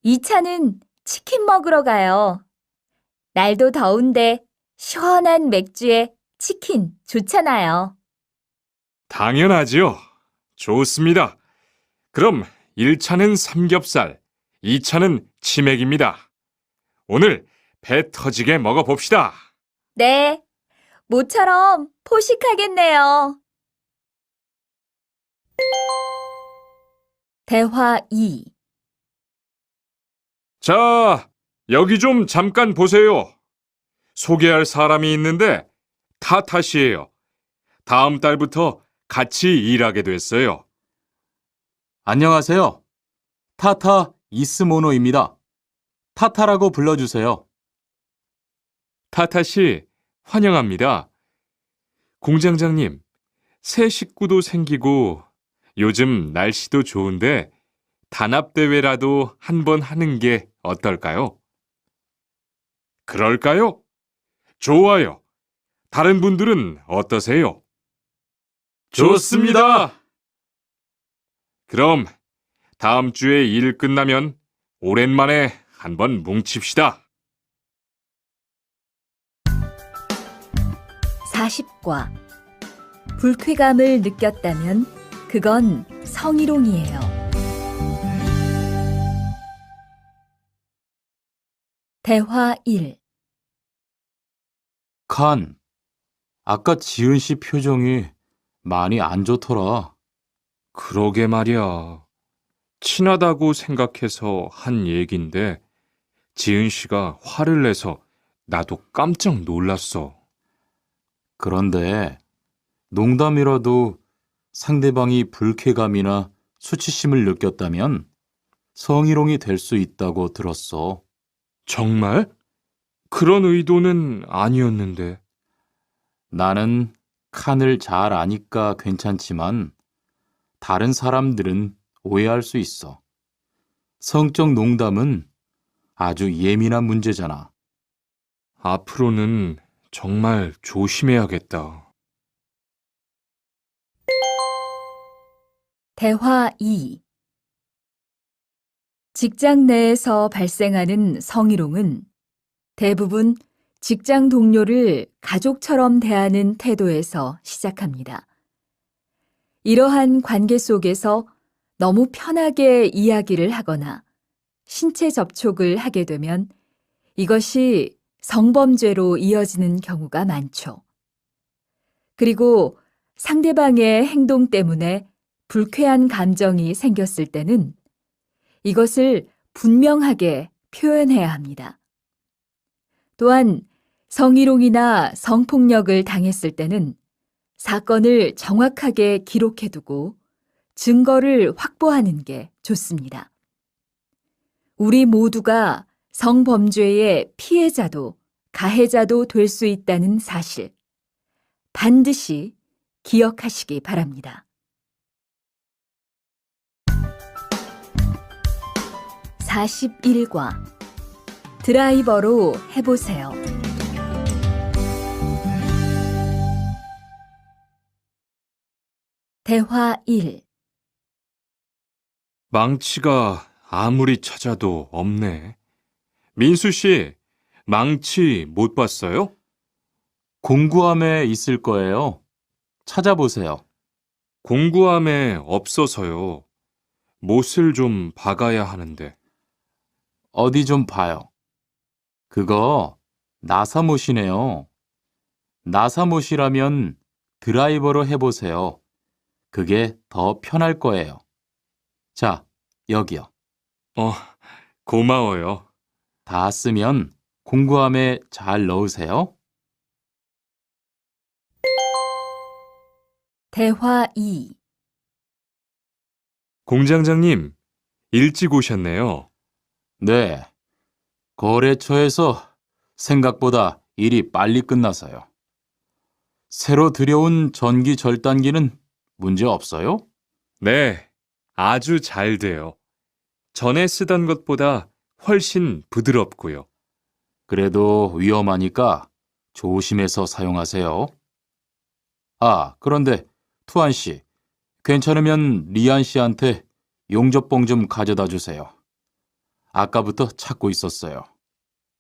2차는 치킨 먹으러 가요. 날도 더운데 시원한 맥주에 치킨 좋잖아요. 당연하지요. 좋습니다. 그럼 1차는 삼겹살, 2차는 치맥입니다. 오늘 배 터지게 먹어봅시다. 네, 모처럼 포식하겠네요. 대화 2. 자, 여기 좀 잠깐 보세요. 소개할 사람이 있는데 타타 씨예요. 다음 달부터 같이 일하게 됐어요. 안녕하세요. 타타 이스모노입니다. 타타라고 불러주세요. 타타 씨, 환영합니다. 공장장님, 새 식구도 생기고 요즘 날씨도 좋은데 단합대회라도 한번 하는 게 어떨까요? 그럴까요? 좋아요. 다른 분들은 어떠세요? 좋습니다. 그럼 다음 주에 일 끝나면 오랜만에 한번 뭉칩시다. 40과. 불쾌감을 느꼈다면 그건 성희롱이에요. 대화 1. 칸, 아까 지은 씨 표정이 많이 안 좋더라. 그러게 말이야. 친하다고 생각해서 한 얘긴데 지은 씨가 화를 내서 나도 깜짝 놀랐어. 그런데 농담이라도 상대방이 불쾌감이나 수치심을 느꼈다면 성희롱이 될 수 있다고 들었어. 정말? 그런 의도는 아니었는데. 나는 칸을 잘 아니까 괜찮지만 다른 사람들은 오해할 수 있어. 성적 농담은 아주 예민한 문제잖아. 앞으로는 정말 조심해야겠다. 대화 2. 직장 내에서 발생하는 성희롱은 대부분 직장 동료를 가족처럼 대하는 태도에서 시작합니다. 이러한 관계 속에서 너무 편하게 이야기를 하거나 신체 접촉을 하게 되면 이것이 성범죄로 이어지는 경우가 많죠. 그리고 상대방의 행동 때문에 불쾌한 감정이 생겼을 때는 이것을 분명하게 표현해야 합니다. 또한 성희롱이나 성폭력을 당했을 때는 사건을 정확하게 기록해두고 증거를 확보하는 게 좋습니다. 우리 모두가 성범죄의 피해자도 가해자도 될 수 있다는 사실 반드시 기억하시기 바랍니다. 41과 드라이버로 해보세요. 대화 1. 망치가 아무리 찾아도 없네. 민수 씨, 망치 못 봤어요? 공구함에 있을 거예요. 찾아보세요. 공구함에 없어서요. 못을 좀 박아야 하는데. 어디 좀 봐요. 그거 나사못이네요. 나사못이라면 드라이버로 해보세요. 그게 더 편할 거예요. 자, 여기요. 고마워요. 다 쓰면 공구함에 잘 넣으세요. 대화 2. 공장장님, 일찍 오셨네요. 네. 거래처에서 생각보다 일이 빨리 끝나서요. 새로 들여온 전기 절단기는 문제 없어요? 네, 아주 잘 돼요. 전에 쓰던 것보다 훨씬 부드럽고요. 그래도 위험하니까 조심해서 사용하세요. 아, 그런데 투안 씨, 괜찮으면 리안 씨한테 용접봉 좀 가져다 주세요. 아까부터 찾고 있었어요.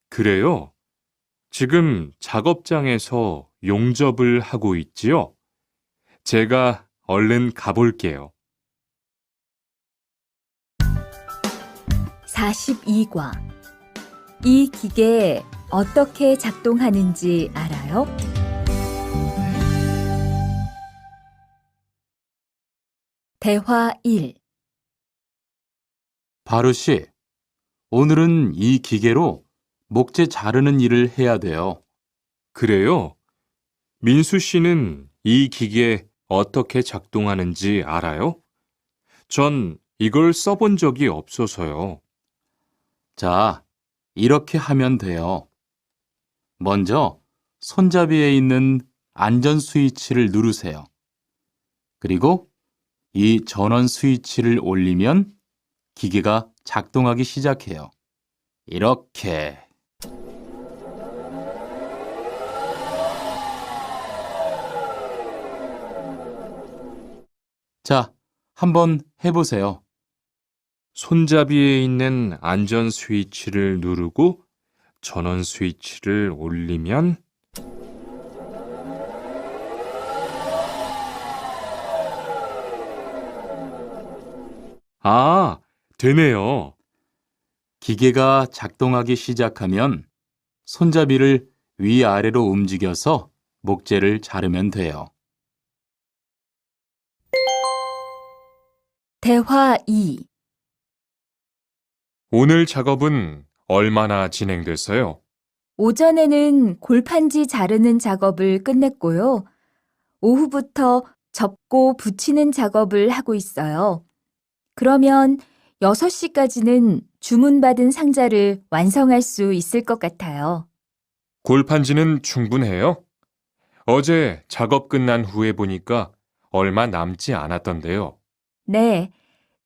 그래요? 지금 작업장에서 용접을 하고 있지요? 제가 얼른 가볼게요. 42과 이 기계 어떻게 작동하는지 알아요? 대화 1. 바루 씨, 오늘은 이 기계로 목재 자르는 일을 해야 돼요. 그래요? 민수 씨는 이 기계 어떻게 작동하는지 알아요? 전 이걸 써본 적이 없어서요. 자, 이렇게 하면 돼요. 먼저 손잡이에 있는 안전 스위치를 누르세요. 그리고 이 전원 스위치를 올리면 기계가 작동하기 시작해요. 이렇게. 자, 한번 해보세요. 손잡이에 있는 안전 스위치를 누르고 전원 스위치를 올리면 되네요. 기계가 작동하기 시작하면 손잡이를 위아래로 움직여서 목재를 자르면 돼요. 대화 2. 오늘 작업은 얼마나 진행됐어요? 오전에는 골판지 자르는 작업을 끝냈고요. 오후부터 접고 붙이는 작업을 하고 있어요. 그러면 6시까지는 주문받은 상자를 완성할 수 있을 것 같아요. 골판지는 충분해요? 어제 작업 끝난 후에 보니까 얼마 남지 않았던데요. 네,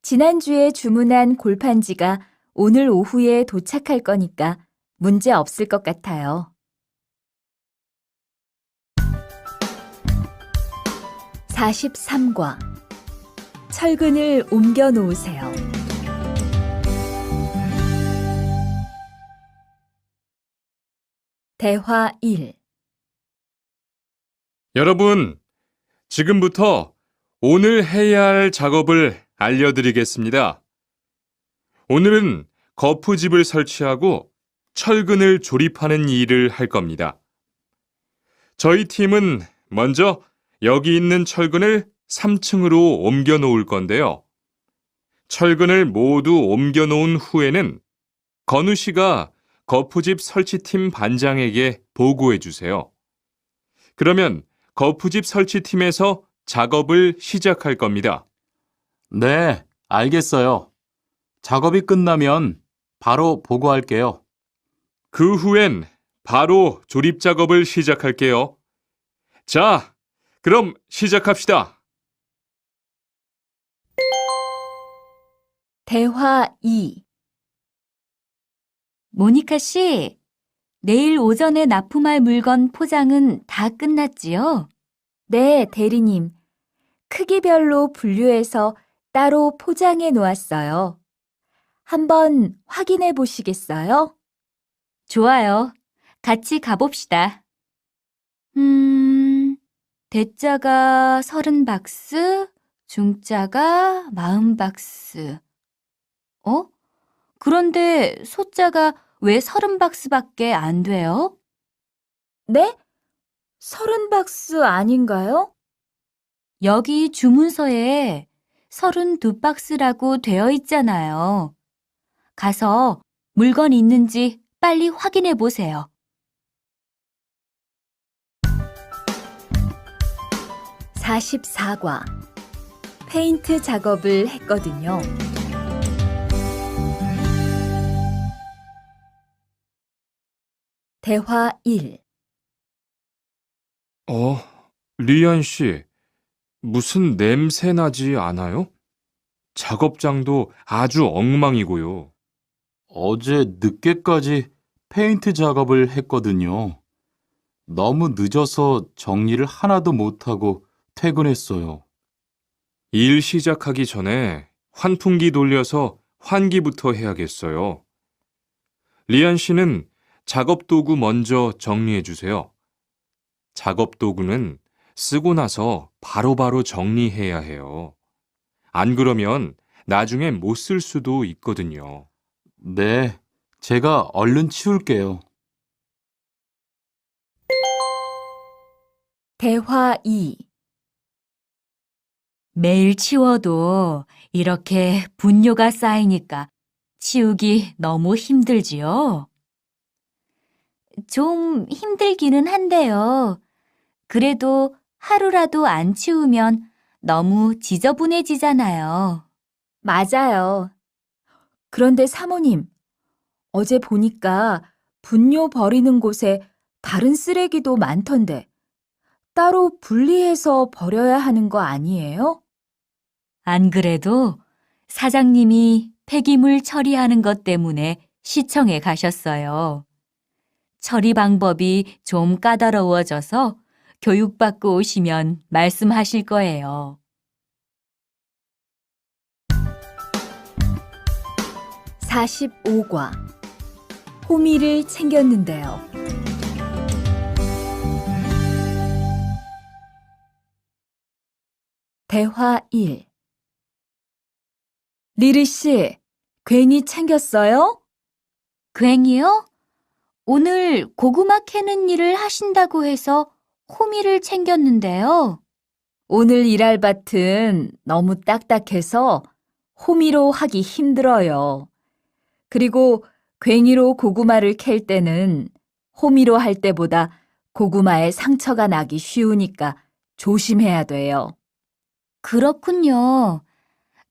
지난주에 주문한 골판지가 오늘 오후에 도착할 거니까 문제 없을 것 같아요. 43과 철근을 옮겨 놓으세요. 대화 1. 여러분, 지금부터 오늘 해야 할 작업을 알려드리겠습니다. 오늘은 거푸집을 설치하고 철근을 조립하는 일을 할 겁니다. 저희 팀은 먼저 여기 있는 철근을 3층으로 옮겨 놓을 건데요. 철근을 모두 옮겨 놓은 후에는 건우 씨가 거푸집 설치팀 반장에게 보고해 주세요. 그러면 거푸집 설치팀에서 작업을 시작할 겁니다. 네, 알겠어요. 작업이 끝나면 바로 보고할게요. 그 후엔 바로 조립 작업을 시작할게요. 자, 그럼 시작합시다. 대화 2. 모니카 씨, 내일 오전에 납품할 물건 포장은 다 끝났지요? 네, 대리님. 크기별로 분류해서 따로 포장해 놓았어요. 한번 확인해 보시겠어요? 좋아요. 같이 가봅시다. 대자가 30박스, 중자가 40박스. 그런데 소자가 왜 30박스밖에 안 돼요? 네? 30박스 아닌가요? 여기 주문서에 32박스라고 되어 있잖아요. 가서 물건 있는지 빨리 확인해 보세요. 44과 페인트 작업을 했거든요. 대화 1. 리안 씨, 무슨 냄새 나지 않아요? 작업장도 아주 엉망이고요. 어제 늦게까지 페인트 작업을 했거든요. 너무 늦어서 정리를 하나도 못하고 퇴근했어요. 일 시작하기 전에 환풍기 돌려서 환기부터 해야겠어요. 리안 씨는 작업 도구 먼저 정리해 주세요. 작업 도구는 쓰고 나서 바로바로 정리해야 해요. 안 그러면 나중에 못 쓸 수도 있거든요. 네, 제가 얼른 치울게요. 대화 2. 매일 치워도 이렇게 분뇨가 쌓이니까 치우기 너무 힘들지요? 좀 힘들기는 한데요. 그래도 하루라도 안 치우면 너무 지저분해지잖아요. 맞아요. 그런데 사모님, 어제 보니까 분뇨 버리는 곳에 다른 쓰레기도 많던데 따로 분리해서 버려야 하는 거 아니에요? 안 그래도 사장님이 폐기물 처리하는 것 때문에 시청에 가셨어요. 처리 방법이 좀 까다로워져서 교육받고 오시면 말씀하실 거예요. 45과 호미를 챙겼는데요. 대화 1. 리리 씨, 괭이 챙겼어요? 괭이요? 오늘 고구마 캐는 일을 하신다고 해서 호미를 챙겼는데요. 오늘 일할 밭은 너무 딱딱해서 호미로 하기 힘들어요. 그리고 괭이로 고구마를 캘 때는 호미로 할 때보다 고구마에 상처가 나기 쉬우니까 조심해야 돼요. 그렇군요.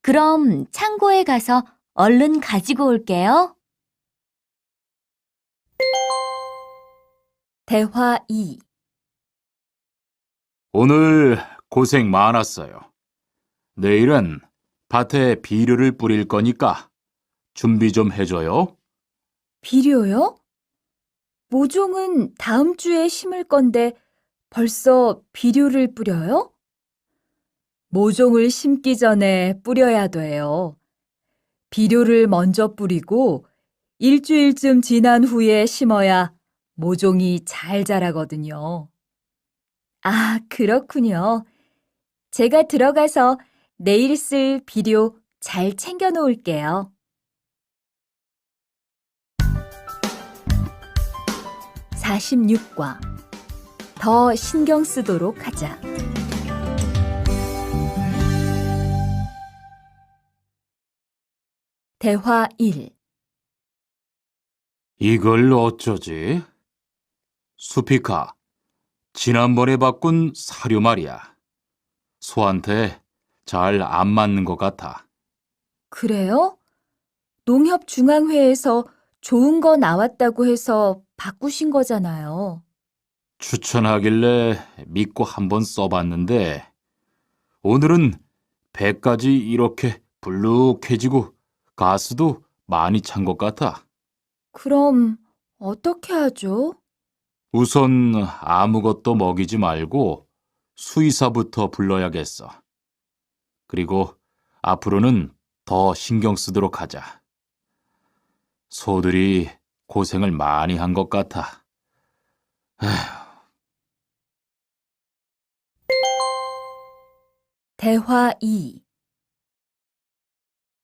그럼 창고에 가서 얼른 가지고 올게요. 대화 2. 오늘 고생 많았어요. 내일은 밭에 비료를 뿌릴 거니까 준비 좀 해줘요. 비료요? 모종은 다음 주에 심을 건데 벌써 비료를 뿌려요? 모종을 심기 전에 뿌려야 돼요. 비료를 먼저 뿌리고 일주일쯤 지난 후에 심어야 모종이 잘 자라거든요. 아, 그렇군요. 제가 들어가서 내일 쓸 비료 잘 챙겨 놓을게요. 46과 더 신경 쓰도록 하자. 대화 1. 이걸 어쩌지? 수피카, 지난번에 바꾼 사료 말이야. 소한테 잘 안 맞는 것 같아. 그래요? 농협중앙회에서 좋은 거 나왔다고 해서 바꾸신 거잖아요. 추천하길래 믿고 한번 써봤는데 오늘은 배까지 이렇게 불룩해지고 가스도 많이 찬 것 같아. 그럼 어떻게 하죠? 우선 아무것도 먹이지 말고 수의사부터 불러야겠어. 그리고 앞으로는 더 신경 쓰도록 하자. 소들이 고생을 많이 한 것 같아. 대화 2.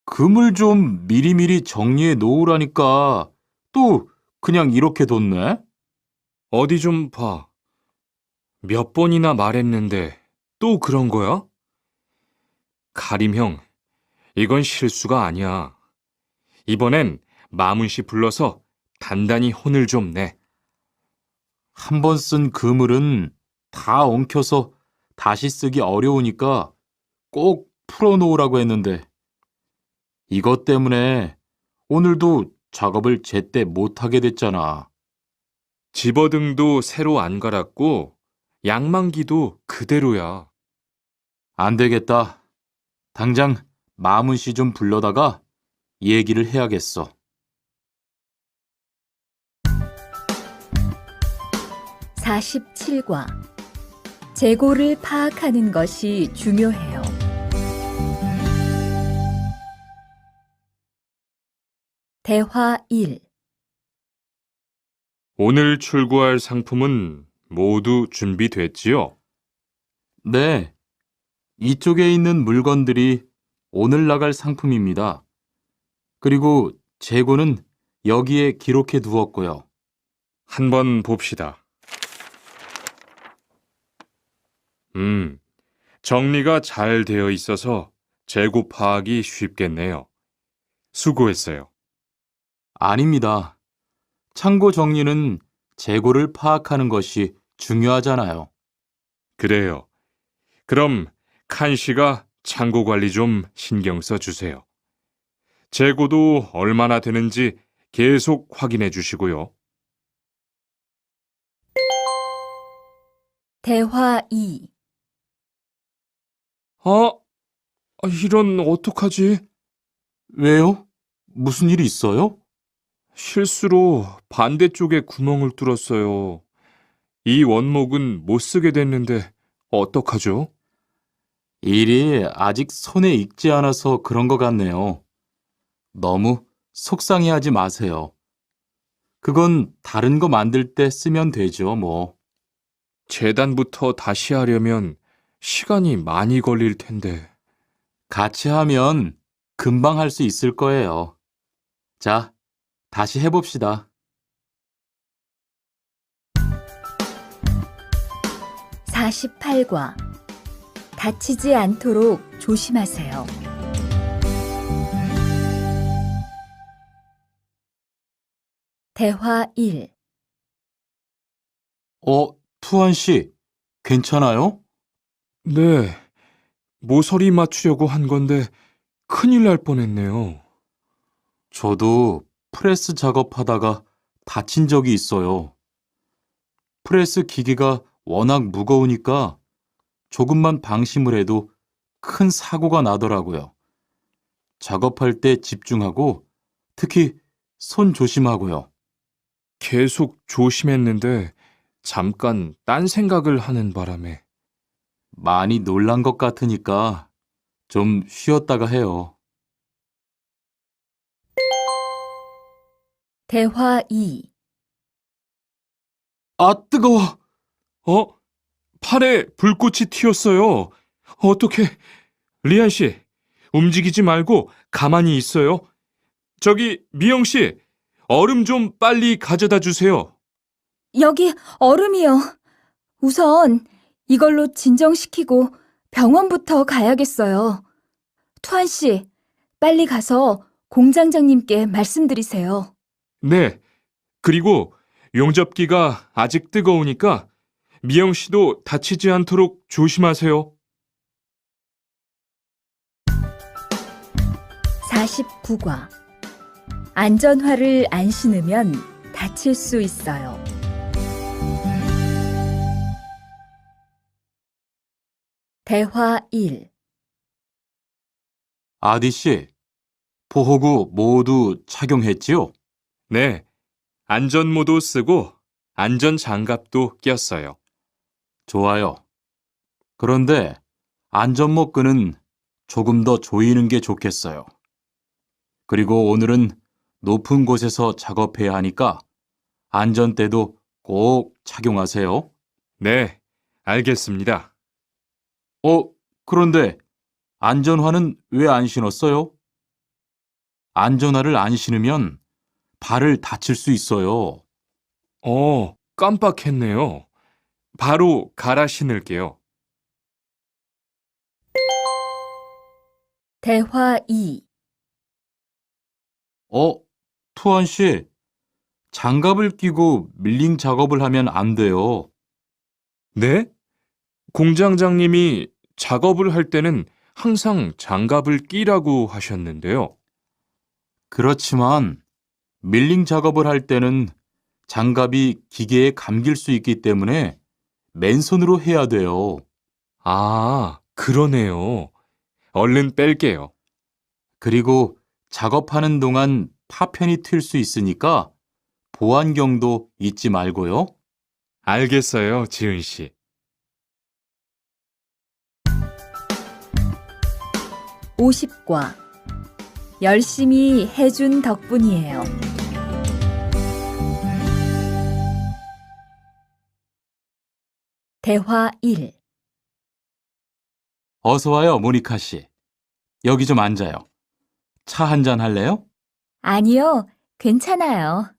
금을 좀 미리미리 정리해 놓으라니까 또 그냥 이렇게 뒀네? 어디 좀 봐. 몇 번이나 말했는데 또 그런 거야? 가림 형, 이건 실수가 아니야. 이번엔 마문 씨 불러서 단단히 혼을 좀 내. 한 번 쓴 그물은 다 엉켜서 다시 쓰기 어려우니까 꼭 풀어놓으라고 했는데 이것 때문에 오늘도 작업을 제때 못하게 됐잖아. 집어등도 새로 안 갈았고 양만기도 그대로야. 안 되겠다. 당장 마문 씨 좀 불러다가 얘기를 해야겠어. 47과 재고를 파악하는 것이 중요해요. 대화 1. 오늘 출고할 상품은 모두 준비됐지요? 네, 이쪽에 있는 물건들이 오늘 나갈 상품입니다. 그리고 재고는 여기에 기록해 두었고요. 한번 봅시다. 정리가 잘 되어 있어서 재고 파악이 쉽겠네요. 수고했어요. 아닙니다. 창고 정리는 재고를 파악하는 것이 중요하잖아요. 그래요. 그럼 칸 씨가 창고 관리 좀 신경 써 주세요. 재고도 얼마나 되는지 계속 확인해 주시고요. 대화 2. 이런 어떡하지? 왜요? 무슨 일이 있어요? 실수로 반대쪽에 구멍을 뚫었어요. 이 원목은 못 쓰게 됐는데 어떡하죠? 일이 아직 손에 익지 않아서 그런 것 같네요. 너무 속상해하지 마세요. 그건 다른 거 만들 때 쓰면 되죠, 뭐. 재단부터 다시 하려면 시간이 많이 걸릴 텐데. 같이 하면 금방 할 수 있을 거예요. 자, 다시 해봅시다. 48과 다치지 않도록 조심하세요. 대화 1. 투한 씨, 괜찮아요? 네, 모서리 맞추려고 한 건데 큰일 날 뻔했네요. 저도 프레스 작업하다가 다친 적이 있어요. 프레스 기계가 워낙 무거우니까 조금만 방심을 해도 큰 사고가 나더라고요. 작업할 때 집중하고 특히 손 조심하고요. 계속 조심했는데 잠깐 딴 생각을 하는 바람에. 많이 놀란 것 같으니까 좀 쉬었다가 해요. 대화 2. 아, 뜨거워! 팔에 불꽃이 튀었어요. 어떻게 리안 씨, 움직이지 말고 가만히 있어요. 저기, 미영 씨, 얼음 좀 빨리 가져다 주세요. 여기 얼음이요. 우선 이걸로 진정시키고 병원부터 가야겠어요. 투한 씨, 빨리 가서 공장장님께 말씀드리세요. 네, 그리고 용접기가 아직 뜨거우니까 미영 씨도 다치지 않도록 조심하세요. 49과. 안전화를 안 신으면 다칠 수 있어요. 대화 1. 아디 씨, 보호구 모두 착용했지요? 네, 안전모도 쓰고 안전장갑도 꼈어요. 좋아요. 그런데 안전모 끈은 조금 더 조이는 게 좋겠어요. 그리고 오늘은 높은 곳에서 작업해야 하니까 안전대도 꼭 착용하세요. 네, 알겠습니다. 그런데 안전화는 왜 안 신었어요? 안전화를 안 신으면 발을 다칠 수 있어요. 깜빡했네요. 바로 갈아 신을게요. 대화 2. 투원 씨, 장갑을 끼고 밀링 작업을 하면 안 돼요. 네? 공장장님이 작업을 할 때는 항상 장갑을 끼라고 하셨는데요. 그렇지만 밀링 작업을 할 때는 장갑이 기계에 감길 수 있기 때문에 맨손으로 해야 돼요. 아, 그러네요. 얼른 뺄게요. 그리고 작업하는 동안 파편이 튈 수 있으니까 보안경도 잊지 말고요. 알겠어요, 지은 씨. 50과. 열심히 해준 덕분이에요. 대화 1. 어서 와요, 모니카 씨. 여기 좀 앉아요. 차 한잔 할래요? 아니요, 괜찮아요.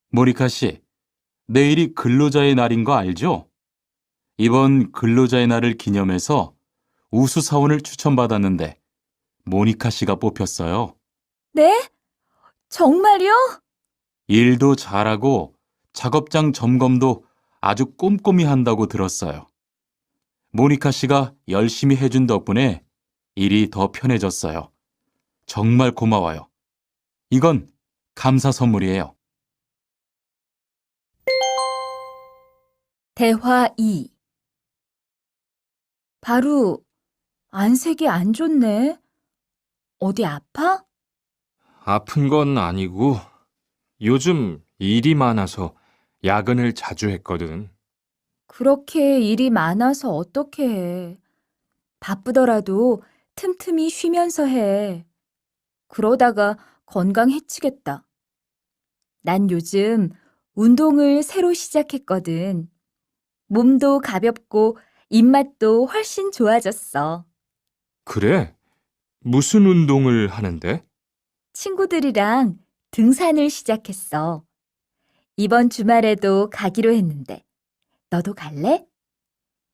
모니카 씨, 내일이 근로자의 날인 거 알죠? 이번 근로자의 날을 기념해서 우수사원을 추천받았는데 모니카 씨가 뽑혔어요. 네? 정말요? 일도 잘하고 작업장 점검도 아주 꼼꼼히 한다고 들었어요. 모니카 씨가 열심히 해준 덕분에 일이 더 편해졌어요. 정말 고마워요. 이건 감사 선물이에요. 대화 2. 바로 안색이 안 좋네. 어디 아파? 아픈 건 아니고 요즘 일이 많아서 야근을 자주 했거든. 그렇게 일이 많아서 어떻게 해. 바쁘더라도 틈틈이 쉬면서 해. 그러다가 건강 해치겠다. 난 요즘 운동을 새로 시작했거든. 몸도 가볍고 입맛도 훨씬 좋아졌어. 그래? 무슨 운동을 하는데? 친구들이랑 등산을 시작했어. 이번 주말에도 가기로 했는데, 너도 갈래?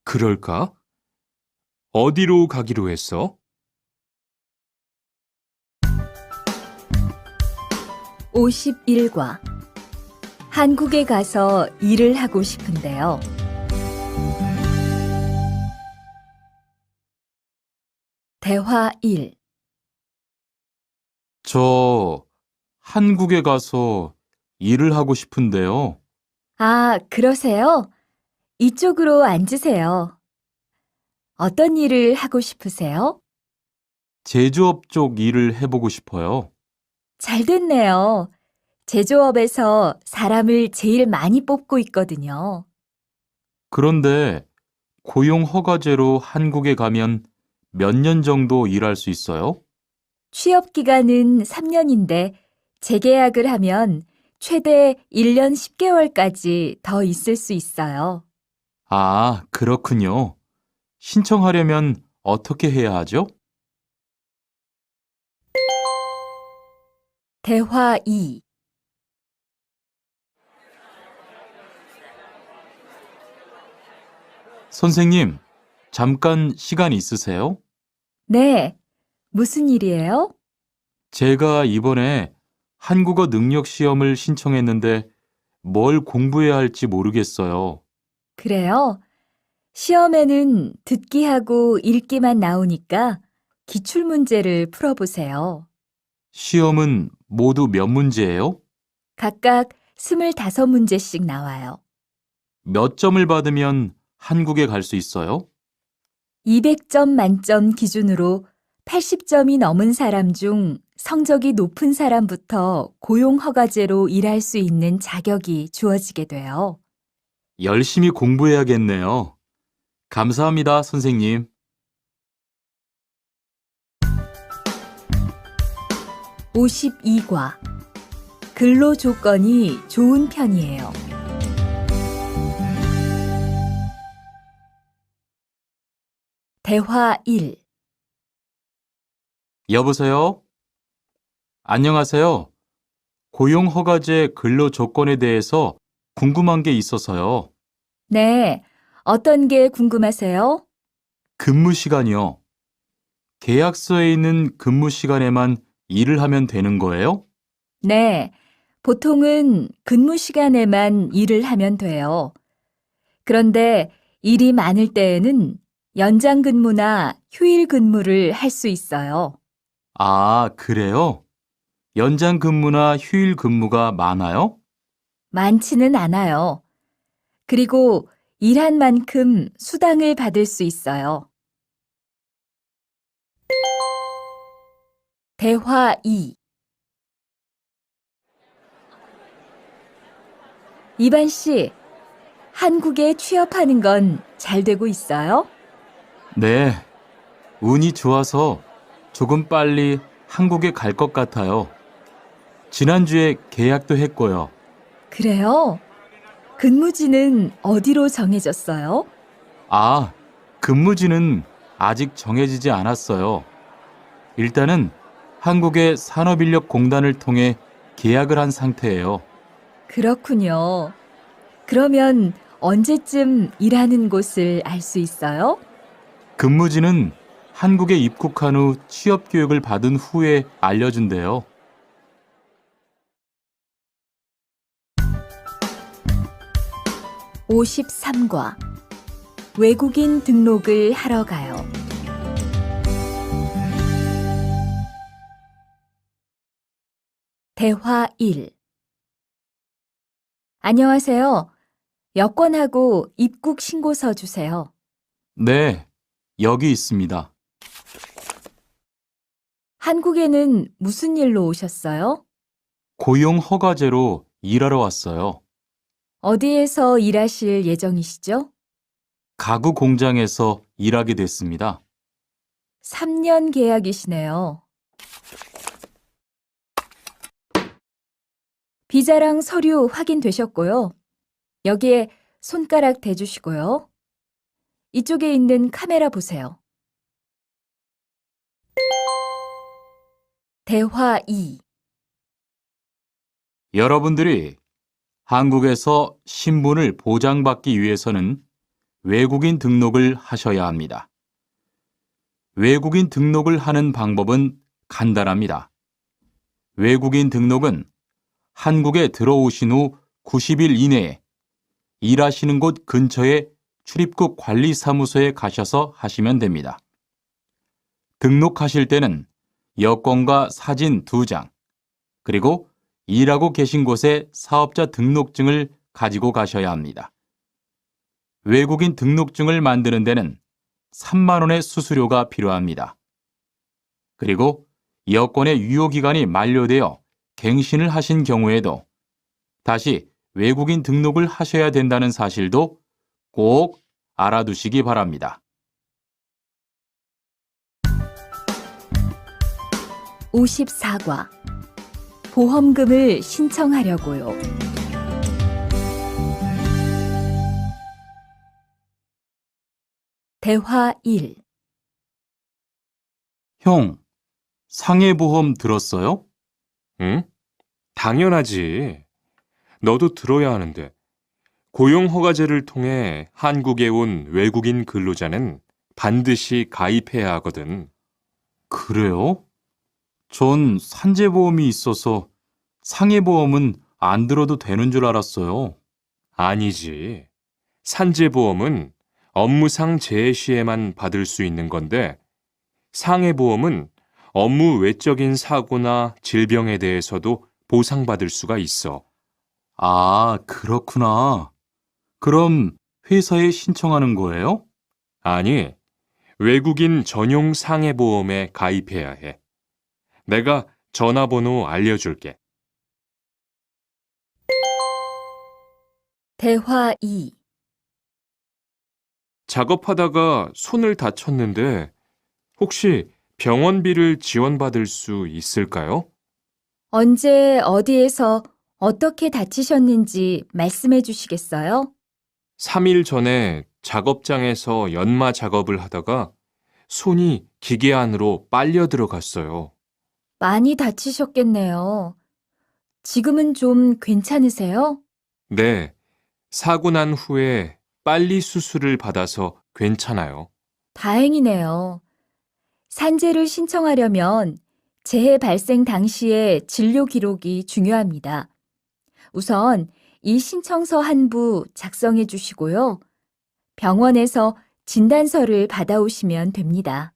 그럴까? 어디로 가기로 했어? 51과. 한국에 가서 일을 하고 싶은데요. 대화 1. 저 한국에 가서 일을 하고 싶은데요. 아, 그러세요? 이쪽으로 앉으세요. 어떤 일을 하고 싶으세요? 제조업 쪽 일을 해보고 싶어요. 잘 됐네요. 제조업에서 사람을 제일 많이 뽑고 있거든요. 그런데 고용 허가제로 한국에 가면 몇 년 정도 일할 수 있어요? 취업 기간은 3년인데 재계약을 하면 최대 1년 10개월까지 더 있을 수 있어요. 아, 그렇군요. 신청하려면 어떻게 해야 하죠? 대화 2. 선생님, 잠깐 시간 있으세요? 네, 무슨 일이에요? 제가 이번에 한국어 능력 시험을 신청했는데 뭘 공부해야 할지 모르겠어요. 그래요? 시험에는 듣기하고 읽기만 나오니까 기출문제를 풀어보세요. 시험은 모두 몇 문제예요? 각각 25문제씩 나와요. 몇 점을 받으면 한국에 갈 수 있어요? 200점 만점 기준으로 80점이 넘은 사람 중 성적이 높은 사람부터 고용허가제로 일할 수 있는 자격이 주어지게 돼요. 열심히 공부해야겠네요. 감사합니다, 선생님. 52과 근로 조건이 좋은 편이에요. 대화 1. 여보세요? 안녕하세요. 고용허가제 근로 조건에 대해서 궁금한 게 있어서요. 네, 어떤 게 궁금하세요? 근무 시간이요. 계약서에 있는 근무 시간에만 일을 하면 되는 거예요? 네, 보통은 근무 시간에만 일을 하면 돼요. 그런데 일이 많을 때에는 연장 근무나 휴일 근무를 할 수 있어요. 아, 그래요? 연장 근무나 휴일 근무가 많아요? 많지는 않아요. 그리고 일한 만큼 수당을 받을 수 있어요. 대화 2. 이반 씨, 한국에 취업하는 건 잘 되고 있어요? 네, 운이 좋아서 조금 빨리 한국에 갈 것 같아요. 지난주에 계약도 했고요. 그래요? 근무지는 어디로 정해졌어요? 아, 근무지는 아직 정해지지 않았어요. 일단은 한국의 산업인력공단을 통해 계약을 한 상태예요. 그렇군요. 그러면 언제쯤 일하는 곳을 알 수 있어요? 근무지는 한국에 입국한 후 취업 교육을 받은 후에 알려준대요. 53과 외국인 등록을 하러 가요. 대화 1. 안녕하세요. 여권하고 입국 신고서 주세요. 네, 여기 있습니다. 한국에는 무슨 일로 오셨어요? 고용 허가제로 일하러 왔어요. 어디에서 일하실 예정이시죠? 가구 공장에서 일하게 됐습니다. 3년 계약이시네요. 비자랑 서류 확인되셨고요. 여기에 손가락 대주시고요. 이쪽에 있는 카메라 보세요. 대화 2. 여러분들이 한국에서 신분을 보장받기 위해서는 외국인 등록을 하셔야 합니다. 외국인 등록을 하는 방법은 간단합니다. 외국인 등록은 한국에 들어오신 후 90일 이내에 일하시는 곳 근처의 출입국 관리사무소에 가셔서 하시면 됩니다. 등록하실 때는 여권과 사진 2장, 그리고 일하고 계신 곳의 사업자 등록증을 가지고 가셔야 합니다. 외국인 등록증을 만드는 데는 3만 원의 수수료가 필요합니다. 그리고 여권의 유효기간이 만료되어 갱신을 하신 경우에도 다시 외국인 등록을 하셔야 된다는 사실도 꼭 알아두시기 바랍니다. 54과 보험금을 신청하려고요. 대화 1. 형, 상해보험 들었어요? 응? 당연하지. 너도 들어야 하는데. 고용허가제를 통해 한국에 온 외국인 근로자는 반드시 가입해야 하거든. 그래요? 전 산재보험이 있어서 상해보험은 안 들어도 되는 줄 알았어요. 아니지. 산재보험은 업무상 재해 시에만 받을 수 있는 건데, 상해보험은 업무 외적인 사고나 질병에 대해서도 보상받을 수가 있어. 아, 그렇구나. 그럼 회사에 신청하는 거예요? 아니, 외국인 전용 상해보험에 가입해야 해. 내가 전화번호 알려줄게. 대화 2. 작업하다가 손을 다쳤는데 혹시 병원비를 지원받을 수 있을까요? 언제 어디에서 어떻게 다치셨는지 말씀해 주시겠어요? 3일 전에 작업장에서 연마 작업을 하다가 손이 기계 안으로 빨려 들어갔어요. 많이 다치셨겠네요. 지금은 좀 괜찮으세요? 네, 사고 난 후에 빨리 수술을 받아서 괜찮아요. 다행이네요. 산재를 신청하려면 재해 발생 당시의 진료 기록이 중요합니다. 우선 이 신청서 한 부 작성해 주시고요. 병원에서 진단서를 받아오시면 됩니다.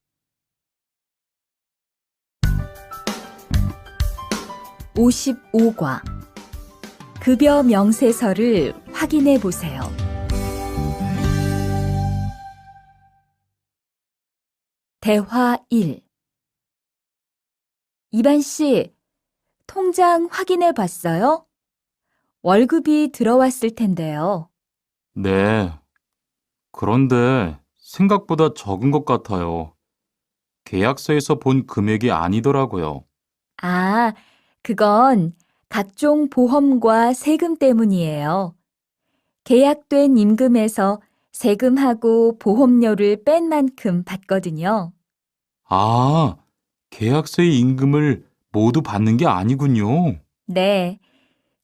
55과 급여 명세서를 확인해 보세요. 대화 1. 이반 씨, 통장 확인해 봤어요? 월급이 들어왔을 텐데요. 네. 그런데 생각보다 적은 것 같아요. 계약서에서 본 금액이 아니더라고요. 아, 그건 각종 보험과 세금 때문이에요. 계약된 임금에서 세금하고 보험료를 뺀 만큼 받거든요. 아, 계약서의 임금을 모두 받는 게 아니군요. 네,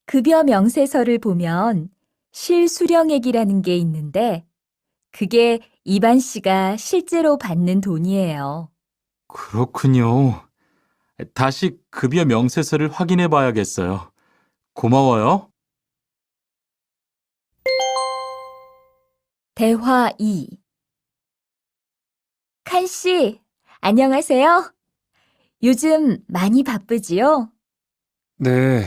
급여 명세서를 보면 실수령액이라는 게 있는데 그게 이반 씨가 실제로 받는 돈이에요. 그렇군요. 다시 급여 명세서를 확인해 봐야겠어요. 고마워요. 대화 2. 칸 씨, 안녕하세요. 요즘 많이 바쁘지요? 네,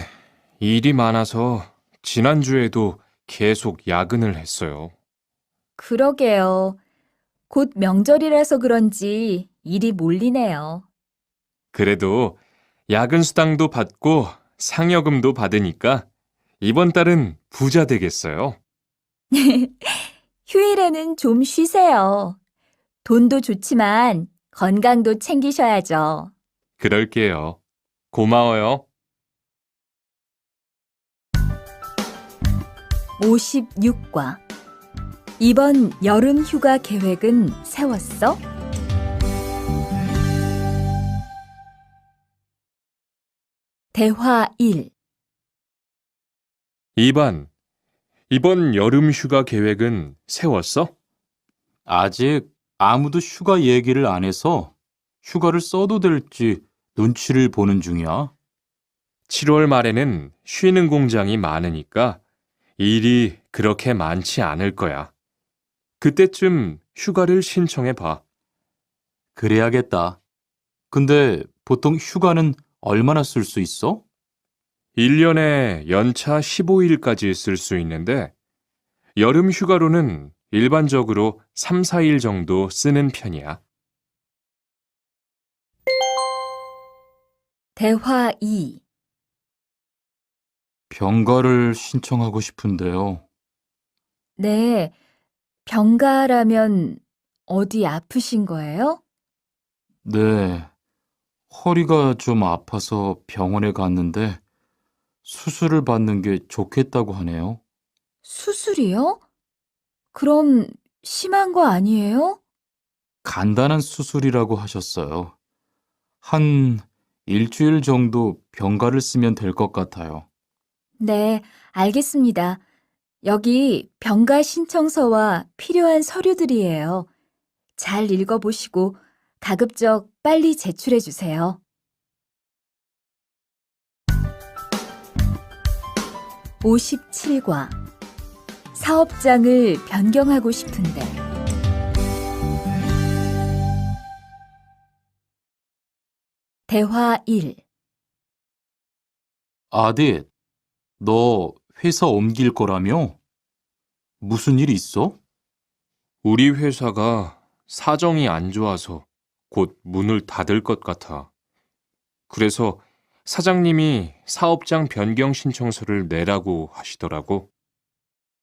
일이 많아서 지난주에도 계속 야근을 했어요. 그러게요. 곧 명절이라서 그런지 일이 몰리네요. 그래도 야근 수당도 받고 상여금도 받으니까 이번 달은 부자 되겠어요. 휴일에는 좀 쉬세요. 돈도 좋지만 건강도 챙기셔야죠. 그럴게요. 고마워요. 56과 이번 여름 휴가 계획은 세웠어? 대화 1. 2번, 이번 여름 휴가 계획은 세웠어? 아직 아무도 휴가 얘기를 안 해서 휴가를 써도 될지 눈치를 보는 중이야. 7월 말에는 쉬는 공장이 많으니까 일이 그렇게 많지 않을 거야. 그때쯤 휴가를 신청해 봐. 그래야겠다. 근데 보통 휴가는 얼마나 쓸 수 있어? 1년에 연차 15일까지 쓸 수 있는데 여름 휴가로는 일반적으로 3, 4일 정도 쓰는 편이야. 대화 2. 병가를 신청하고 싶은데요. 네, 병가라면 어디 아프신 거예요? 네, 허리가 좀 아파서 병원에 갔는데 수술을 받는 게 좋겠다고 하네요. 수술이요? 그럼 심한 거 아니에요? 간단한 수술이라고 하셨어요. 한 일주일 정도 병가를 쓰면 될 것 같아요. 네, 알겠습니다. 여기 병가 신청서와 필요한 서류들이에요. 잘 읽어보시고 가급적 빨리 제출해 주세요. 57과 사업장을 변경하고 싶은데 대화 1. 아딧, 너 회사 옮길 거라며? 무슨 일 있어? 우리 회사가 사정이 안 좋아서 곧 문을 닫을 것 같아. 그래서 사장님이 사업장 변경 신청서를 내라고 하시더라고.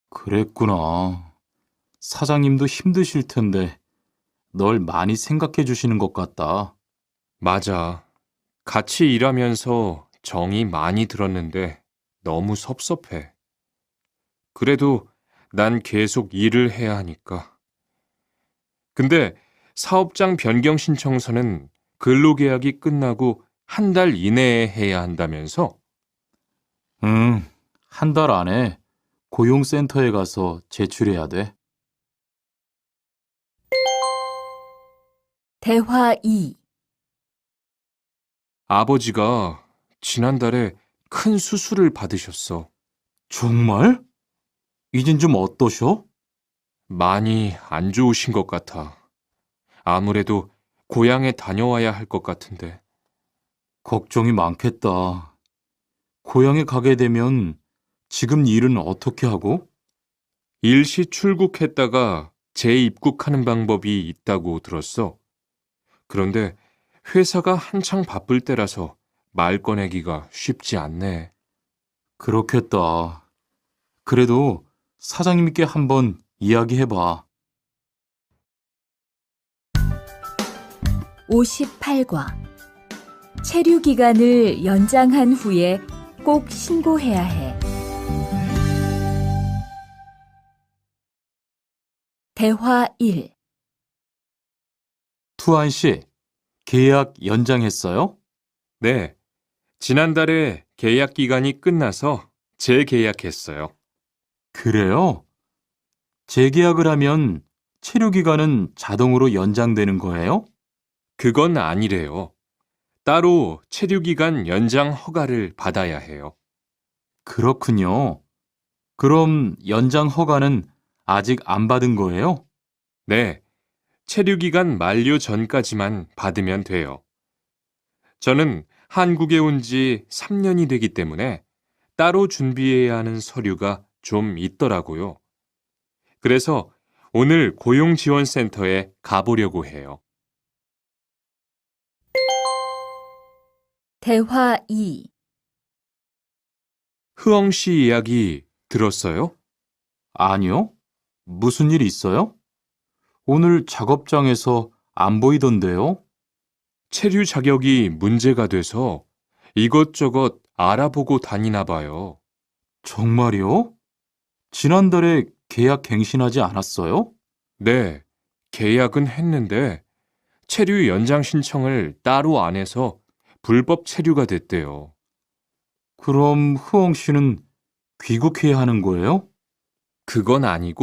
그랬구나. 사장님도 힘드실 텐데 널 많이 생각해 주시는 것 같다. 맞아. 같이 일하면서 정이 많이 들었는데 너무 섭섭해. 그래도 난 계속 일을 해야 하니까. 근데 사업장 변경 신청서는 근로계약이 끝나고 한 달 이내에 해야 한다면서? 응, 한 달 안에 고용센터에 가서 제출해야 돼. 대화 2. 아버지가 지난달에 큰 수술을 받으셨어. 정말? 이젠 좀 어떠셔? 많이 안 좋으신 것 같아. 아무래도 고향에 다녀와야 할 것 같은데. 걱정이 많겠다. 고향에 가게 되면 지금 일은 어떻게 하고? 일시 출국했다가 재입국하는 방법이 있다고 들었어. 그런데 회사가 한창 바쁠 때라서 말 꺼내기가 쉽지 않네. 그렇겠다. 그래도 사장님께 한번 이야기해봐. 58과 체류 기간을 연장한 후에 꼭 신고해야 해. 대화 1. 투안 씨, 계약 연장했어요? 네, 지난달에 계약 기간이 끝나서 재계약했어요. 그래요? 재계약을 하면 체류 기간은 자동으로 연장되는 거예요? 그건 아니래요. 따로 체류기간 연장 허가를 받아야 해요. 그렇군요. 그럼 연장 허가는 아직 안 받은 거예요? 네, 체류기간 만료 전까지만 받으면 돼요. 저는 한국에 온 지 3년이 되기 때문에 따로 준비해야 하는 서류가 좀 있더라고요. 그래서 오늘 고용지원센터에 가보려고 해요. 대화 2. 흐엉 씨 이야기 들었어요? 아니요. 무슨 일 있어요? 오늘 작업장에서 안 보이던데요? 체류 자격이 문제가 돼서 이것저것 알아보고 다니나 봐요. 정말요? 지난달에 계약 갱신하지 않았어요? 네, 계약은 했는데 체류 연장 신청을 따로 안 해서 불법 체류가 됐대요. 그럼 흐엉 씨는 귀국해야 하는 거예요? 그건 아니고